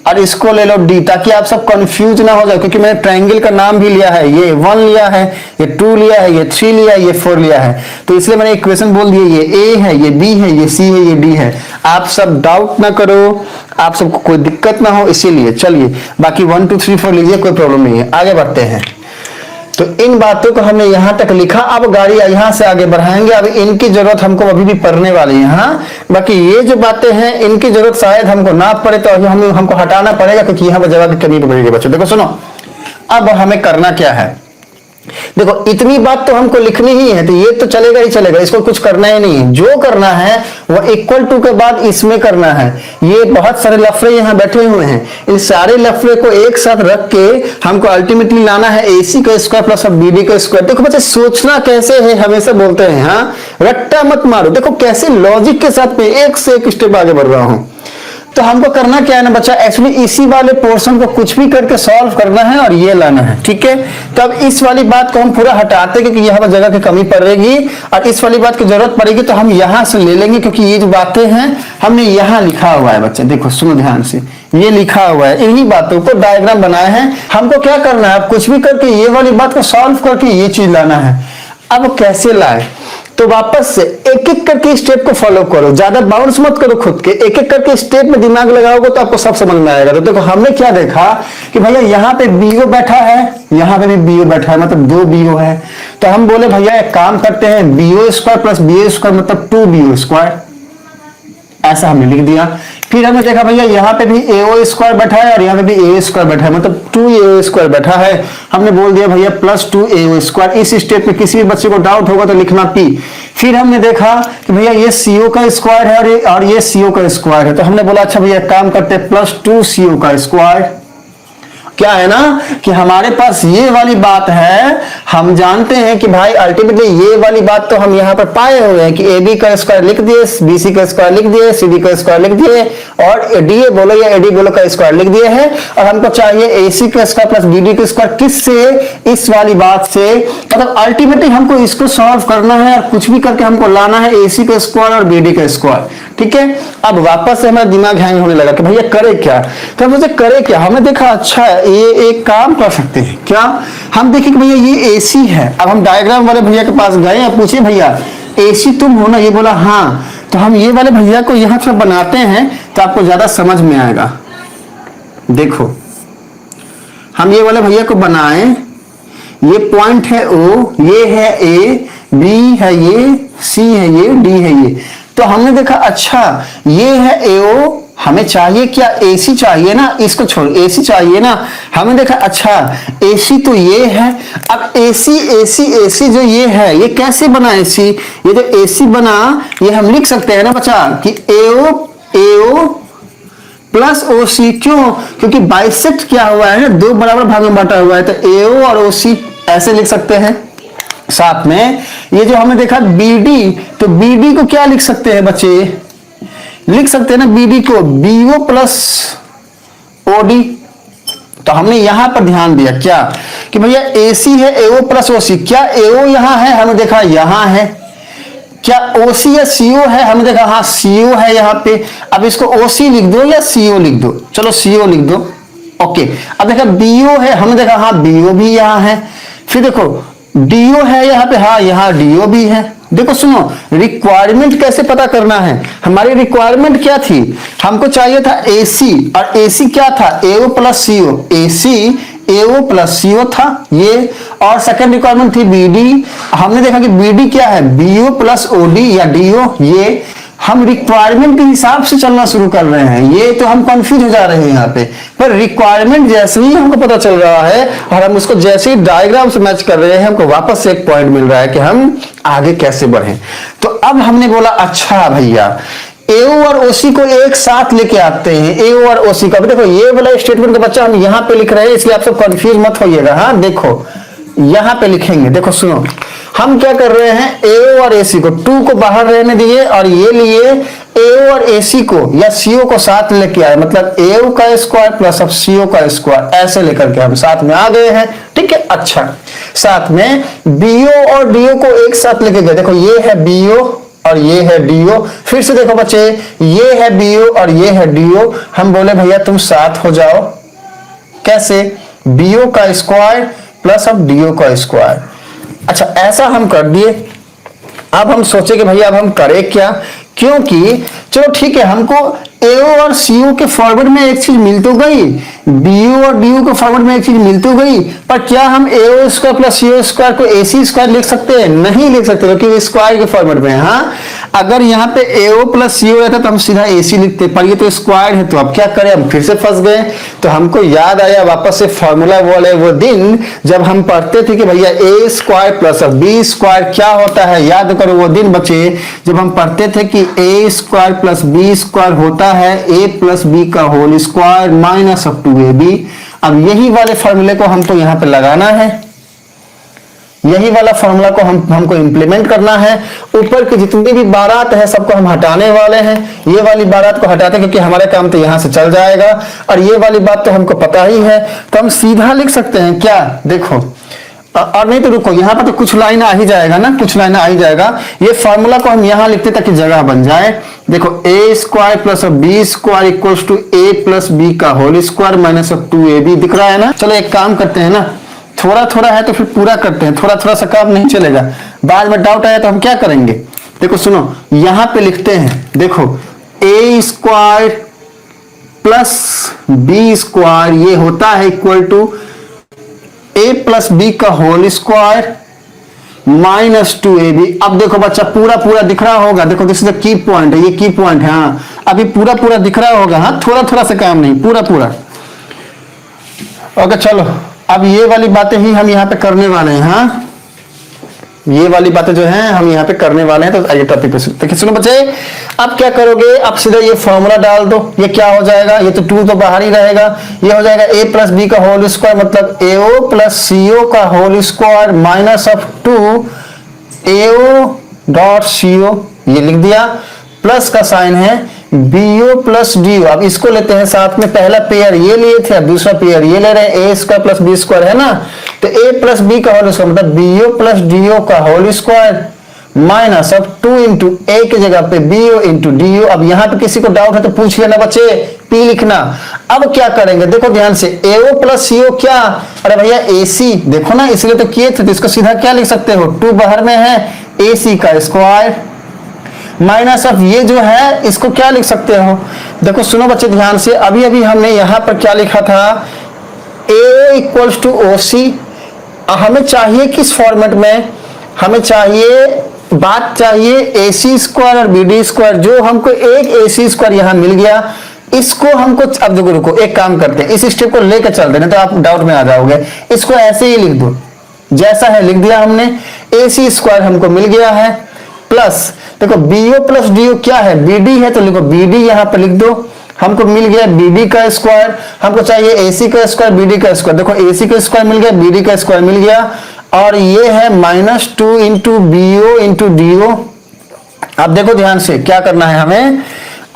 और इसको ले लो डी, ताकि आप सब कंफ्यूज ना हो जाए, क्योंकि मैंने ट्रायंगल का नाम भी लिया है, ये 1 लिया है, ये 2 लिया है, ये 3 लिया है, ये 4 लिया है, तो इसलिए मैंने इक्वेशन बोल दिए, ये ए है, ये बी है, ये सी है, ये डी है। आप सब डाउट ना करो, आप सबको कोई दिक्कत ना हो, इसीलिए चलिए बाकी 1 2 3 4 लीजिए, कोई प्रॉब्लम नहीं है। आगे बढ़ते हैं। तो इन बातों को हमने यहां तक लिखा, अब गाड़ी यहां से आगे बढ़ाएंगे। अब इनकी जरूरत हमको अभी भी पढ़ने वाली है। हाँ, बाकी ये जो बातें हैं इनकी जरूरत शायद हमको ना पड़े, तो हमको हटाना पड़ेगा, क्योंकि यहाँ पर जगह की कमी पड़ेगी बच्चों। देखो सुनो, अब हमें करना क्या है, देखो इतनी बात तो हमको लिखनी ही है, तो ये तो चलेगा ही चलेगा, इसको कुछ करना ही नहीं है। जो करना है वो इक्वल टू के बाद इसमें करना है। ये बहुत सारे लफड़े यहाँ बैठे हुए हैं, इन सारे लफड़े को एक साथ रख के हमको अल्टीमेटली लाना है AC का स्क्वायर प्लस BD का स्क्वायर। देखो बच्चे सोचना कैसे है, हमेशा बोलते हैं, हाँ रट्टा मत मारो। देखो कैसे लॉजिक के साथ में एक से एक स्टेप आगे बढ़ रहा हूं। तो हमको करना क्या है ना बच्चा, एक्चुअली इसी वाले पोर्शन को कुछ भी करके सॉल्व करना है और ये लाना है। ठीक है, तो अब इस वाली बात को हम पूरा हटाते, क्योंकि यहाँ पर जगह की कमी पड़ेगी और इस वाली बात की जरूरत पड़ेगी, तो हम यहाँ से ले लेंगे, क्योंकि ये जो बातें हैं हमने यहाँ लिखा हुआ है बच्चे। देखो सुनो ध्यान से, ये लिखा हुआ है, इन्हीं बातों को डायग्राम बनाए हैं। हमको क्या करना है, कुछ भी करके ये वाली बात को सॉल्व करके ये चीज लाना है। अब कैसे लाए, तो वापस से एक एक करके स्टेप को फॉलो करो, ज्यादा बाउंस मत करो खुद के, एक एक करके स्टेप में दिमाग लगाओगे तो आपको सब समझ में आएगा। तो देखो हमने क्या देखा कि भैया यहाँ पे बीओ बैठा है, यहाँ पे भी बीओ बैठा है, मतलब 2 बीओ है। तो हम बोले भैया एक काम करते हैं, BO square plus BO square मतलब 2 बीओ स्क्वायर, ऐसा हमने लिख दिया। फिर हमने देखा भैया यहाँ पे भी AO स्क्वायर बैठा है और यहाँ पे भी A स्क्वायर बैठा है, मतलब 2AO स्क्वायर बैठा है। हमने बोल दिया भैया प्लस 2AO स्क्वायर। इस स्टेप में किसी भी बच्चे को डाउट होगा तो लिखना P। फिर हमने देखा कि भैया ये CO का स्क्वायर है और ये CO का स्क्वायर है, तो हमने बोला अच्छा भैया काम करते हैं प्लस 2CO का स्क्वायर। क्या है ना कि हमारे पास ये वाली बात है, हम जानते हैं कि भाई अल्टीमेटली ये वाली बात तो हम यहाँ पर पाए हुए हैं कि ए बी का स्क्वायर लिख दिए, बी सी का स्क्वायर लिख दिए, सी डी का स्क्वायर लिख दिए और डी ए बोलो या एडी बोलो का स्क्वायर लिख दिए हैं। और हमको चाहिए ए सी का स्क्वायर प्लस बी डी का स्क्वायर, किससे? इस वाली बात से। मतलब अल्टीमेटली हमको इसको सॉल्व करना है और कुछ भी करके हमको लाना है ए सी का स्क्वायर और बी डी का स्क्वायर। ठीक है, अब वापस से हमारा दिमाग हैंग होने लगा कि भैया करे क्या, तो मुझे करे क्या। हमने देखा अच्छा ये एक काम कर सकते हैं क्या, हम देखें कि भैया ये एसी है। अब हम डायग्राम वाले भैया के पास गए और पूछे भैया एसी तुम हो ना, ये बोला हाँ, तो हम ये वाले भैया को यहां से बनाते हैं तो आपको ज्यादा समझ में आएगा। देखो हम ये वाले भैया को बनाए, ये पॉइंट है ओ, ये है ए, बी है ये, सी है ये, डी है ये। तो हमने देखा अच्छा ये है एओ, हमें चाहिए क्या? एसी चाहिए ना, इसको छोड़ एसी चाहिए ना। हमने देखा अच्छा एसी तो ये है। अब एसी एसी एसी जो ये है ये कैसे बना एसी? ये जो एसी बना ये हम लिख सकते हैं ना बच्चा कि एओ एओ प्लस ओ सी। क्यों? क्योंकि बाइसेक्ट क्या हुआ है ना, दो बराबर भाग में बांटा हुआ है, तो एओ और ओ सी ऐसे लिख सकते हैं। साथ में ये जो हमने देखा बीडी, तो बीडी को क्या लिख सकते हैं बच्चे? लिख सकते हैं ना बीडी को बीओ प्लस ओडी। तो हमने यहां पर ध्यान दिया क्या कि भैया एसी है एओ प्लस ओसी। क्या एओ यहां है? हमने देखा यहां है। क्या ओसी या सीओ है? हमने देखा हाँ सीओ है यहां पे। अब इसको ओसी लिख दो या सीओ लिख दो, चलो सीओ लिख दो। ओके, अब देखा बीओ है, हमने देखा हाँ बीओ भी यहां है। फिर देखो डीओ है यहाँ पे, हाँ यहाँ डीओ भी है। देखो सुनो, रिक्वायरमेंट कैसे पता करना है? हमारी रिक्वायरमेंट क्या थी? हमको चाहिए था एसी, और एसी क्या था? एओ प्लस सीओ। एसी एओ प्लस सीओ था ये। और सेकंड रिक्वायरमेंट थी बीडी। हमने देखा कि बीडी क्या है? बीओ प्लस ओडी या डीओ। ये हम रिक्वायरमेंट के हिसाब से चलना शुरू कर रहे हैं, ये तो हम कंफ्यूज हो जा रहे हैं यहाँ पे। पर रिक्वायरमेंट जैसे ही हमको पता चल रहा है और हम उसको जैसे ही डायग्राम से मैच कर रहे हैं, हमको वापस से एक पॉइंट मिल रहा है कि हम आगे कैसे बढ़ें। तो अब हमने बोला अच्छा भैया एओ और ओसी को एक साथ लेके आते हैं। एओ और ओसी का देखो ये वाला स्टेटमेंट का बच्चा हम यहाँ पे लिख रहे हैं, इसलिए आप सब कंफ्यूज मत होइएगा। हाँ देखो यहां पे लिखेंगे, देखो सुनो हम क्या कर रहे हैं, एओ और एसी को 2 को बाहर रहने दिए और ये लिए एओ और एसी को या सीओ को साथ लेके आए, मतलब एओ का स्क्वायर प्लस अब सीओ का स्क्वायर, ऐसे लेकर के हम साथ में आ गए हैं। ठीक है, अच्छा साथ में बीओ और डीओ को एक साथ लेके गए। देखो ये है बीओ और ये है डीओ। फिर से देखो बच्चे ये है बीओ और ये है डीओ। हम बोले भैया तुम साथ हो जाओ। कैसे? बीओ का स्क्वायर प्लस अब डीओ का स्क्वायर। अच्छा ऐसा हम कर दिए। अब हम सोचे कि भैया अब हम करें क्या, क्योंकि चलो ठीक है हमको एओ और सीओ के फॉरवर्ड में एक चीज मिल तो गई, बीओ और डीओ के फॉरवर्ड में एक चीज मिल तो गई, पर क्या हम एओ स्क्वायर प्लस सीओ स्क्वायर को एसी स्क्वायर लिख सकते हैं? नहीं लिख सकते, क्योंकि स्क्वायर के फॉरवर्ड में। हाँ अगर यहाँ पे एओ प्लस सीओ रहता तो हम सीधा एसी लिखते, पर ये तो स्क्वायर है, तो अब क्या करें, हम फिर से फंस गए। तो हमको याद आया वापस से फॉर्मूला वाले वो दिन जब हम पढ़ते थे कि भैया ए स्क्वायर प्लस बी स्क्वायर क्या होता है। याद करो वो दिन बच्चे जब हम पढ़ते थे कि A square plus B square होता है ए प्लस बी का whole square minus of two A B. अब यही वाले फॉर्मूले को हमको यहाँ पे लगाना है, यही वाला फॉर्मूला को हमको इंप्लीमेंट करना है। ऊपर की जितनी भी बारात है सबको हम हटाने वाले हैं। ये वाली बारात को हटाते क्योंकि हमारे काम तो यहां से चल जाएगा, और ये वाली बात तो हमको पता ही है, तो हम सीधा लिख सकते हैं क्या, देखो और नहीं तो रुको यहाँ पर तो कुछ लाइन आ ही जाएगा ना, कुछ लाइन आ ही जाएगा। ये फॉर्मूला को हम यहाँ लिखते ताकि जगह बन जाए। देखो A square plus B square equals to A plus B का whole square minus of 2ab दिख रहा है ना। चलो एक काम करते हैं ना, थोड़ा थोड़ा है तो फिर पूरा करते हैं, थोड़ा थोड़ा सा काम नहीं चलेगा। बाद में डाउट आया तो हम क्या करेंगे, देखो सुनो यहाँ पे लिखते हैं, देखो A square plus B square ये होता है equal to A plus B का होल स्क्वायर माइनस 2ab। अब देखो बच्चा पूरा पूरा दिख रहा होगा, देखो this is the key point है, ये की पॉइंट है। हाँ अभी पूरा पूरा दिख रहा होगा, हाँ थोड़ा थोड़ा सा काम नहीं, पूरा पूरा। ओके चलो अब ये वाली बातें ही हम यहाँ पे करने वाले हैं। हाँ ये वाली बातें जो हैं हम यहाँ पे करने वाले हैं। तो आइए टॉपिक पे देखिए, सुनो बच्चे, अब क्या करोगे, अब सीधा ये फॉर्मूला डाल दो। ये क्या हो जाएगा, ये तो 2 तो बाहर ही रहेगा, ये हो जाएगा a प्लस बी का होल स्क्वायर मतलब AO प्लस CO का whole square minus of 2 AO dot CO, ये लिख दिया। प्लस का साइन है BO प्लस DO। अब इसको लेते हैं साथ में, पहला पेयर ये लिए थे, अब दूसरा पेयर ये ले रहे हैं, a square plus B square है ना, तो a प्लस बी का होल स्क्वायर मतलब BO प्लस DO का whole square minus of 2 into a की जगह पे BO इंटू DO। अब यहाँ पे किसी को डाउट है तो पूछ लेना बच्चे, P लिखना। अब क्या करेंगे, देखो ध्यान से, AO प्लस CO क्या, अरे भैया AC, देखो ना इसलिए तो किए थे, तो इसको सीधा क्या लिख सकते हो, 2 बाहर में है AC का स्क्वायर माइनस ऑफ ये जो है इसको क्या लिख सकते हो, देखो सुनो बच्चे ध्यान से, अभी अभी हमने यहां पर क्या लिखा था, AO इक्वल्स टू OC। हमें चाहिए किस फॉर्मेट में, हमें चाहिए, बात चाहिए AC स्क्वायर और BD स्क्वायर। जो हमको एक AC स्क्वायर यहां मिल गया, इसको हमको, अब देखो रुको एक काम करते हैं, इस स्टेप को लेकर चल देना तो आप डाउट में आ जाओगे। इसको ऐसे ही लिख दो, जैसा है लिख दिया हमने, AC स्क्वायर हमको मिल गया है प्लस, देखो BO प्लस DO क्या है, BD है, तो लिखो BD यहां पर लिख दो। हमको मिल गया BD का स्क्वायर, हमको चाहिए AC का स्क्वायर BD का स्क्वायर, देखो AC का स्क्वायर मिल गया, BD का स्क्वायर मिल गया, और ये है minus 2 into BO into DO। अब देखो ध्यान से क्या करना है हमें,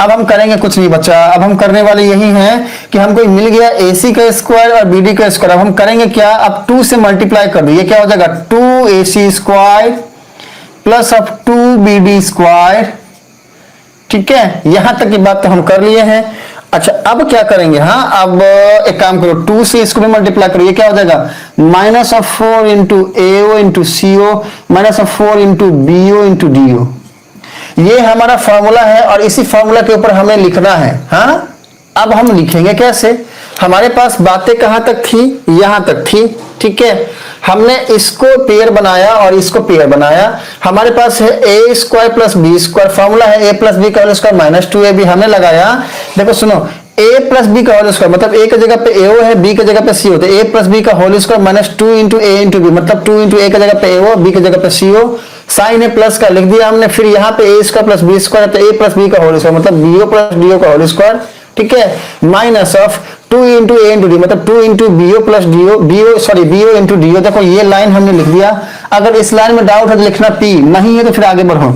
अब हम करेंगे कुछ नहीं बच्चा, अब हम करने वाले यही हैं कि हमको मिल गया AC का स्क्वायर और BD का स्क्वायर। अब हम करेंगे क्या, अब 2 से मल्टीप्लाई कर दो, ये क्या हो जाएगा 2AC square plus of 2BD square. ठीक है, यहां तक की बात तो हम कर लिए हैं। अच्छा अब क्या करेंगे, हाँ अब एक काम करो, 2 से इसको भी मल्टीप्लाई करो, ये क्या हो जाएगा minus of 4 into AO into CO minus of 4 into BO into DO। ये हमारा फॉर्मूला है और इसी फॉर्मूला के ऊपर हमें लिखना है। हाँ अब हम लिखेंगे कैसे, हमारे पास बातें कहां तक थी, यहां तक थी। ठीक है, हमने इसको पेयर बनाया और इसको पेयर बनाया। हमारे पास है A square plus B square, formula है A प्लस बी का होल स्क्वायर माइनस 2AB हमने लगाया। देखो सुनो, A प्लस बी का होल स्क्वायर मतलब A की जगह पे AO है, B की जगह पे CO, तो A प्लस बी का whole square minus 2 into A into B मतलब 2 इंटू A की जगह पे AO, B की जगह पे CO, साइन है प्लस का लिख दिया हमने। फिर यहाँ पे A square plus B square, तो A प्लस बी का होल स्क्वायर मतलब BO प्लस DO का होल स्क्वायर। ठीक है, minus of 2 into A into D मतलब 2 into BO plus DO, BO into DO। देखो ये लाइन हमने लिख दिया। अगर इस लाइन में डाउट है तो लिखना P, नहीं है तो फिर आगे बढ़ो।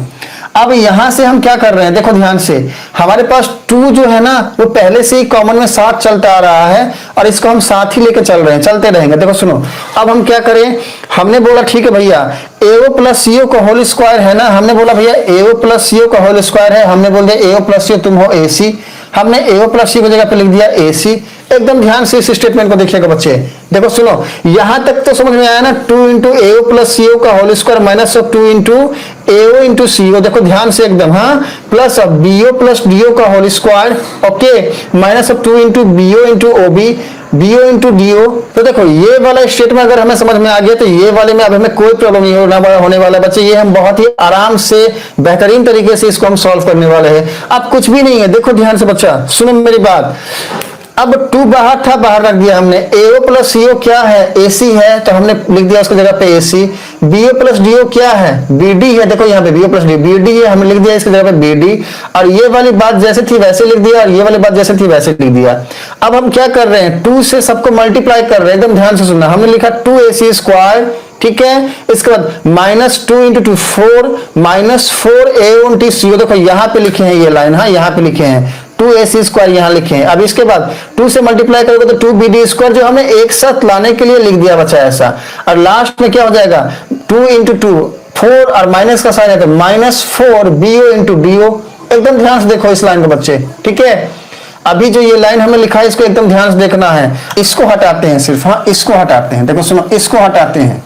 अब यहां से हम क्या कर रहे हैं, देखो ध्यान से, हमारे पास 2 जो है ना वो पहले से ही कॉमन में साथ चलता आ रहा है और इसको हम साथ ही लेकर चल रहे हैं, चलते रहेंगे। देखो सुनो, अब हम क्या करें, हमने बोला ठीक है भैया AO प्लस CO का होल स्क्वायर है ना, हमने बोला भैया AO प्लस CO का होल स्क्वायर है, हमने बोल दिया AO प्लस CO तुम हो AC, हमने AO प्लस CO की जगह पे लिख दिया AC। एकदम ध्यान से इस स्टेटमेंट को देखिएगा बच्चे, देखो सुनो, यहां तक तो समझ में आया ना, 2 इंटू AO प्लस CO का whole square minus of 2 into AO into CO, देखो ध्यान से एकदम, हाँ plus of BO plus DO का whole square, okay, minus of 2 into BO into OB, BO into DO। तो देखो ये वाला स्टेटमेंट अगर हमें समझ में आ गया तो ये वाले में अब हमें कोई प्रॉब्लम नहीं होने वाला बच्चे, ये हम बहुत ही आराम से बेहतरीन तरीके से इसको हम सॉल्व करने वाले हैं। अब कुछ भी नहीं है, देखो ध्यान से बच्चा सुनो मेरी बात, अब 2 बाहर था, बाहर रख दिया हमने। AO प्लस CO क्या है, AC है, तो हमने लिख दिया उसकी जगह पे AC। BO प्लस DO क्या है, BD है, देखो यहाँ पे BO प्लस DO BD है, हमने लिख दिया इसकी जगह पे BD। और ये वाली बात जैसे थी वैसे लिख दिया और ये वाली बात जैसे थी वैसे लिख दिया। अब हम क्या कर रहे हैं, 2 से सबको मल्टीप्लाई कर रहे हैं, एकदम ध्यान से सुनना। हमने लिखा 2AC स्क्वायर, ठीक है, इसके बाद minus 2 into 2 4 minus 4 AO into CO, देखो यहाँ पे लिखे हैं ये लाइन, हाँ यहाँ पे लिखे हैं 2AC स्क्वायर यहाँ लिखे हैं। अब इसके बाद 2 से मल्टीप्लाई करोगे तो 2BD स्क्वायर, जो हमने एक साथ लाने के लिए लिख दिया बच्चा ऐसा। और लास्ट में क्या हो जाएगा 2 इंटू 2 4 और माइनस का साइन है तो माइनस 4 BO इंटू DO। एकदम ध्यान से देखो इस लाइन को बच्चे, ठीक है। अभी जो ये लाइन हमने लिखा है इसको एकदम ध्यान से देखना है, इसको हटाते हैं सिर्फ, हाँ इसको हटाते हैं, देखो सुनो इसको हटाते हैं,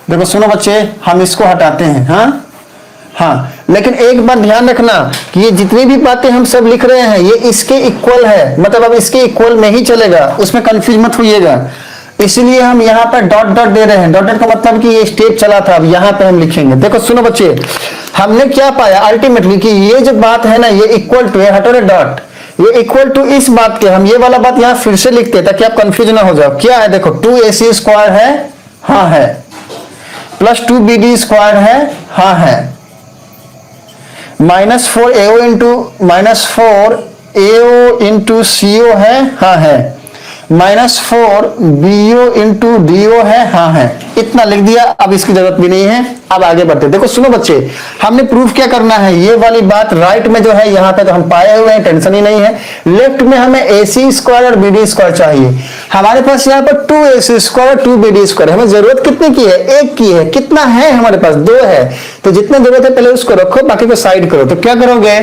देखो सुनो बच्चे हम इसको हटाते हैं, हाँ हाँ, लेकिन एक बात ध्यान रखना कि ये जितनी भी बातें हम सब लिख रहे हैं ये इसके इक्वल है, मतलब अब इसके इक्वल में ही चलेगा, उसमें कंफ्यूज मत होइएगा। इसीलिए हम यहाँ पर डॉट डॉट दे रहे हैं, डॉट डॉट का मतलब कि ये स्टेप चला था, अब यहाँ पे हम लिखेंगे। देखो सुनो बच्चे, हमने क्या पाया अल्टीमेटली कि ये जो बात है ना ये इक्वल टू है, हटो रे डॉट, ये इक्वल टू इस बात के, हम ये वाला बात यहाँ फिर से लिखते हैं ताकि आप कंफ्यूज ना हो जाओ। क्या है देखो 2AC स्क्वायर है, हाँ है, प्लस 2BD स्क्वायर है, हाँ है। -4AO इंटू CO है, हाँ है। -4BO इंटू DO है, हाँ है। इतना लिख दिया, अब इसकी जरूरत भी नहीं है। अब आगे बढ़ते। देखो सुनो बच्चे, हमने प्रूफ क्या करना है, ये वाली बात राइट में जो है यहाँ पे तो हम पाए हुए हैं, टेंशन ही नहीं है। लेफ्ट में हमें AC स्क्वायर और BD स्क्वायर चाहिए। हमारे पास यहाँ पर 2AC स्क्वायर 2BD स्क्वायर, हमें जरूरत कितने की है, एक की है। कितना है हमारे पास, 2 है। तो जितना जरूरत है पहले उसको रखो, बाकी को साइड करो। तो क्या करोगे,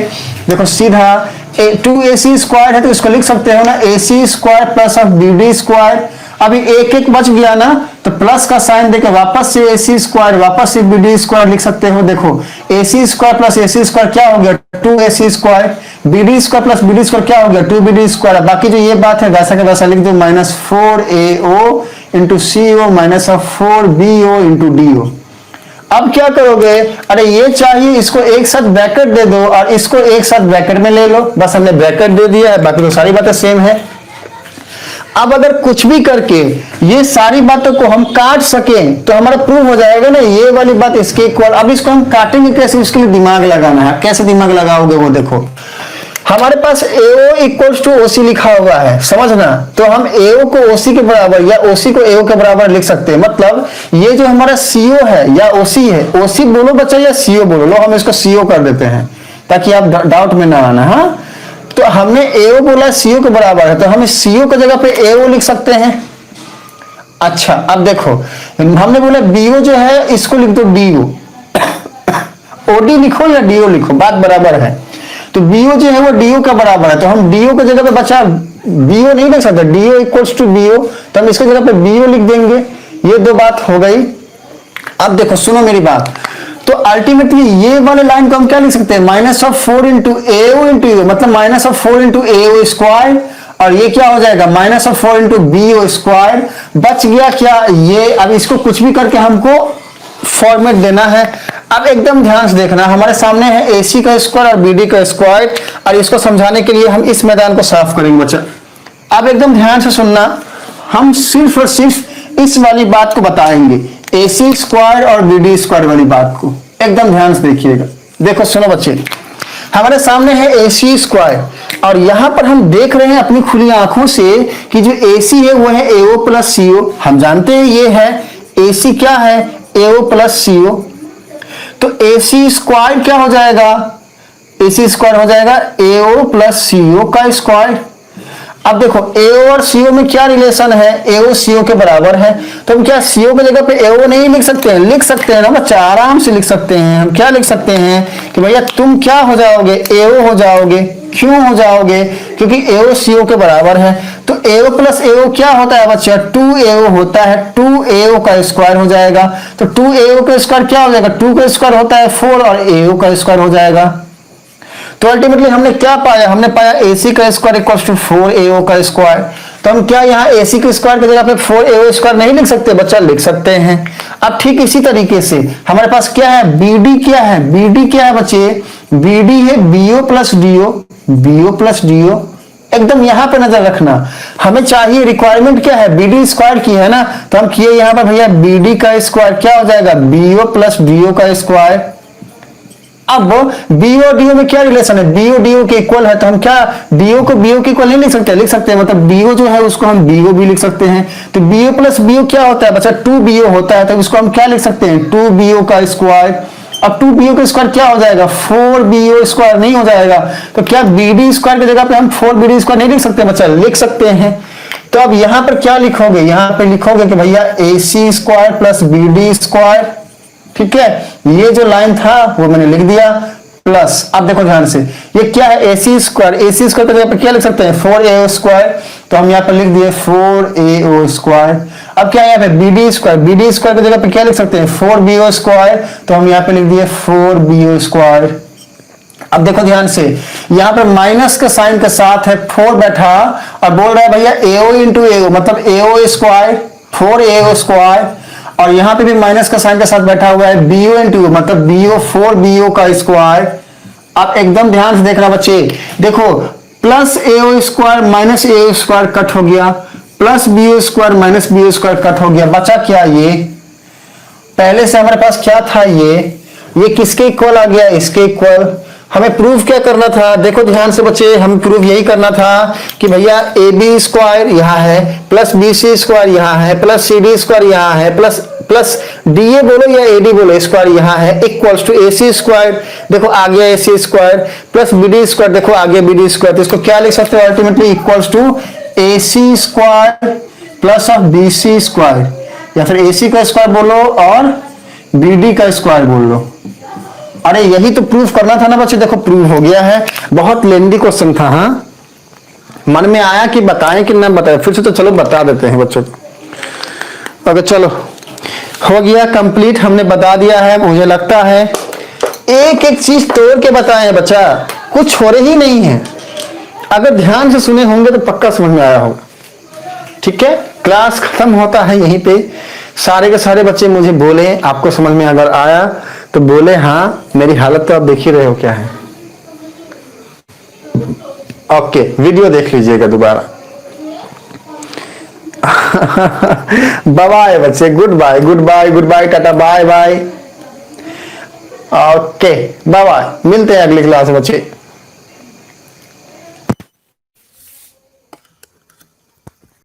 देखो सीधा 2AC स्क्वायर है तो इसको लिख सकते हो ना AC square plus of BD square. अभी एक एक बच गया ना, तो प्लस का साइन देके वापस से AC स्क्वायर, वापस से BD स्क्वायर लिख सकते हो। देखो AC square plus AC square क्या हो गया, 2AC square. BD square plus BD square क्या हो गया, 2BD स्क्वायर। बाकी जो ये बात है वैसा का वैसा लिख दो, -4AO into CO minus 4BO into DO। अब क्या करोगे, अरे ये चाहिए, इसको एक साथ ब्रैकेट दे दो और इसको एक साथ ब्रैकेट में ले लो। बस हमने ब्रैकेट दे दिया है, बाकी तो सारी बातें सेम है। अब अगर कुछ भी करके ये सारी बातों को हम काट सकें तो हमारा प्रूव हो जाएगा ना, ये वाली बात इसके इक्वल। अब इसको हम काटेंगे कैसे, उसके लिए दिमाग लगाना है। कैसे दिमाग लगाओगे वो देखो, हमारे पास AO इक्वल्स टू OC लिखा हुआ है, समझना। तो हम AO को OC के बराबर या OC को AO के बराबर लिख सकते हैं। मतलब ये जो हमारा CO है या OC है, OC बोलो बच्चा या CO बोलो, लो हम इसको CO कर देते हैं ताकि आप डाउट में ना आना। हाँ, तो हमने AO बोला CO के बराबर है, तो हम इस CO की जगह पे AO लिख सकते हैं। अच्छा अब देखो, हमने बोला BO जो है इसको लिख दो DO। OD लिखो या DO लिखो, बात बराबर है। तो BO जो है वो DO का बराबर है, तो हम DO की जगह पे बचा BO नहीं लिख सकते, DO इक्वल्स टू BO, तो हम इसकी जगह पे BO लिख देंगे। ये दो बात हो गई। अब देखो सुनो मेरी बात, तो अल्टीमेटली ये वाले लाइन को हम क्या लिख सकते हैं, -4 इंटू AO इंटू AO, मतलब -4 इंटू AO स्क्वायर। और ये क्या हो जाएगा, -4 इंटू BO स्क्वायर। बच गया क्या ये, अब इसको कुछ भी करके हमको फॉर्मेट देना है। अब एकदम ध्यान से देखना, हमारे सामने है AC का स्क्वायर और BD का स्क्वायर, और इसको समझाने के लिए हम इस मैदान को साफ करेंगे बच्चा। अब एकदम ध्यान से सुनना, हम सिर्फ और सिर्फ इस वाली बात को बताएंगे, AC स्क्वायर और BD स्क्वायर वाली बात को। एकदम ध्यान से देखिएगा। देखो सुनो बच्चे, हमारे सामने है AC स्क्वायर और यहां पर हम देख रहे हैं अपनी खुली आंखों से कि जो AC है वो है AO प्लस CO। हम जानते हैं ये है AC क्या है, AO प्लस CO। तो AC स्क्वायर क्या हो जाएगा, AC स्क्वायर हो जाएगा AO प्लस CO का स्क्वायर। अब देखो AO और CO में क्या रिलेशन है, AO CO के बराबर है, तो हम क्या CO की जगह पे AO नहीं लिख सकते हैं, लिख सकते हैं ना बच्चा, आराम से लिख सकते हैं। हम क्या लिख सकते हैं कि भैया तुम क्या हो जाओगे, AO हो जाओगे। क्यों हो जाओगे, क्योंकि AO CO के बराबर है। तो AO प्लस AO क्या होता है बच्चा, 2AO होता है, 2AO का स्क्वायर हो जाएगा। तो 2AO का स्क्वायर क्या हो जाएगा, 2 का स्क्वायर होता है 4 और AO का स्क्वायर हो जाएगा। तो अल्टीमेटली हमने क्या पाया, हमने पाया AC का स्क्वायर इक्वल टू 4AO का स्क्वायर। तो हम क्या यहाँ AC के स्क्वायर की जगह पे 4AO स्क्वायर नहीं लिख सकते बच्चा, लिख सकते हैं। अब ठीक इसी तरीके से हमारे पास क्या है, BD क्या है, BD क्या है बच्चे, BD है BO plus DO, BO plus DO। एकदम यहां पे नजर रखना, हमें चाहिए रिक्वायरमेंट क्या है, BD स्क्वायर की है ना, तो हम किए यहां पर भैया BD का स्क्वायर क्या हो जाएगा, BO प्लस DO का स्क्वायर। अब BO DO में क्या रिलेशन है, BO DO के इक्वल है, तो हम क्या DO को BO के इक्वल नहीं लिख सकते, लिख सकते हैं। मतलब BO जो है उसको हम BO भी लिख सकते हैं। तो BO प्लस BO क्या होता है बच्चा, 2BO होता है, तो इसको हम क्या लिख सकते हैं, 2BO का स्क्वायर। अब 2BO का स्क्वायर क्या हो जाएगा, 4BO स्क्वायर नहीं हो जाएगा। तो क्या BD स्क्वायर की जगह पे हम 4BD स्क्वायर नहीं लिख सकते बच्चा, लिख सकते हैं। तो अब यहां पर क्या लिखोगे, यहां पर लिखोगे कि भैया AC square plus BD square. ठीक है, ये जो लाइन था वो मैंने लिख दिया, प्लस अब देखो ध्यान से, ये क्या है AC स्क्वायर, AC स्क्वायर की जगह पे क्या लिख सकते हैं, 4AO स्क्वायर। तो हम यहाँ पर लिख दिए 4AO स्क्वायर। अब क्या है यहाँ पे BD स्क्वायर, BD स्क्वायर की जगह पे क्या लिख सकते हैं, 4BO स्क्वायर। तो हम यहाँ पे लिख दिए 4BO स्क्वायर। अब देखो ध्यान से, यहाँ पर माइनस के साइन के साथ है 4 बैठा और बोल रहा है भैया AO इंटू AO, मतलब AO स्क्वायर 4AO स्क्वायर। और यहां पे भी माइनस का साइन के साथ बैठा हुआ है BO इंटू, मतलब BO 4BO का स्क्वायर। अब एकदम ध्यान से देखना बच्चे, देखो plus AO square minus AO square cut हो गया, plus BO square minus BO square cut हो गया, बचा क्या ये पहले से हमारे पास क्या था, ये किसके इक्वल आ गया, इसके इक्वल। हमें प्रूफ क्या करना था, देखो ध्यान से बच्चे, हमें प्रूफ यही करना था कि भैया ए बी स्क्वायर यहाँ है, प्लस बी सी स्क्वायर यहाँ है, प्लस सी डी स्क्वायर यहाँ है, प्लस डी ए बोलो या ए डी बोलो स्क्वायर यहाँ है, equals to A C square, देखो आ गया A C square, plus B D square, देखो आ गया बी डी स्क्वायर। तो इसको क्या लिख सकते हो ultimately, equals to A C square plus of B C square, या फिर ए सी का स्क्वायर बोलो और बी डी का स्क्वायर बोल लो। अरे यही तो प्रूफ करना था ना बच्चे, देखो प्रूफ हो गया है। बहुत लेंदी क्वेश्चन था, हाँ मन में आया कि बताएं कि ना बताएं, फिर से तो चलो बता देते हैं बच्चों को। ओके चलो, हो गया कंप्लीट, हमने बता दिया है। मुझे लगता है एक एक चीज तोड़ के बताए बच्चा, कुछ छोड़े ही नहीं है। अगर ध्यान से सुने होंगे तो पक्का समझ में आया होगा। ठीक है, क्लास खत्म होता है यहीं पे। सारे के सारे बच्चे मुझे बोले आपको समझ में अगर आया तो बोले हाँ, मेरी हालत तो आप देख ही रहे हो क्या है। ओके, वीडियो देख लीजिएगा दोबारा। बाय बच्चे, good bye good bye good bye, टाटा bye bye. Okay bye bye, मिलते हैं अगली क्लास में बच्चे।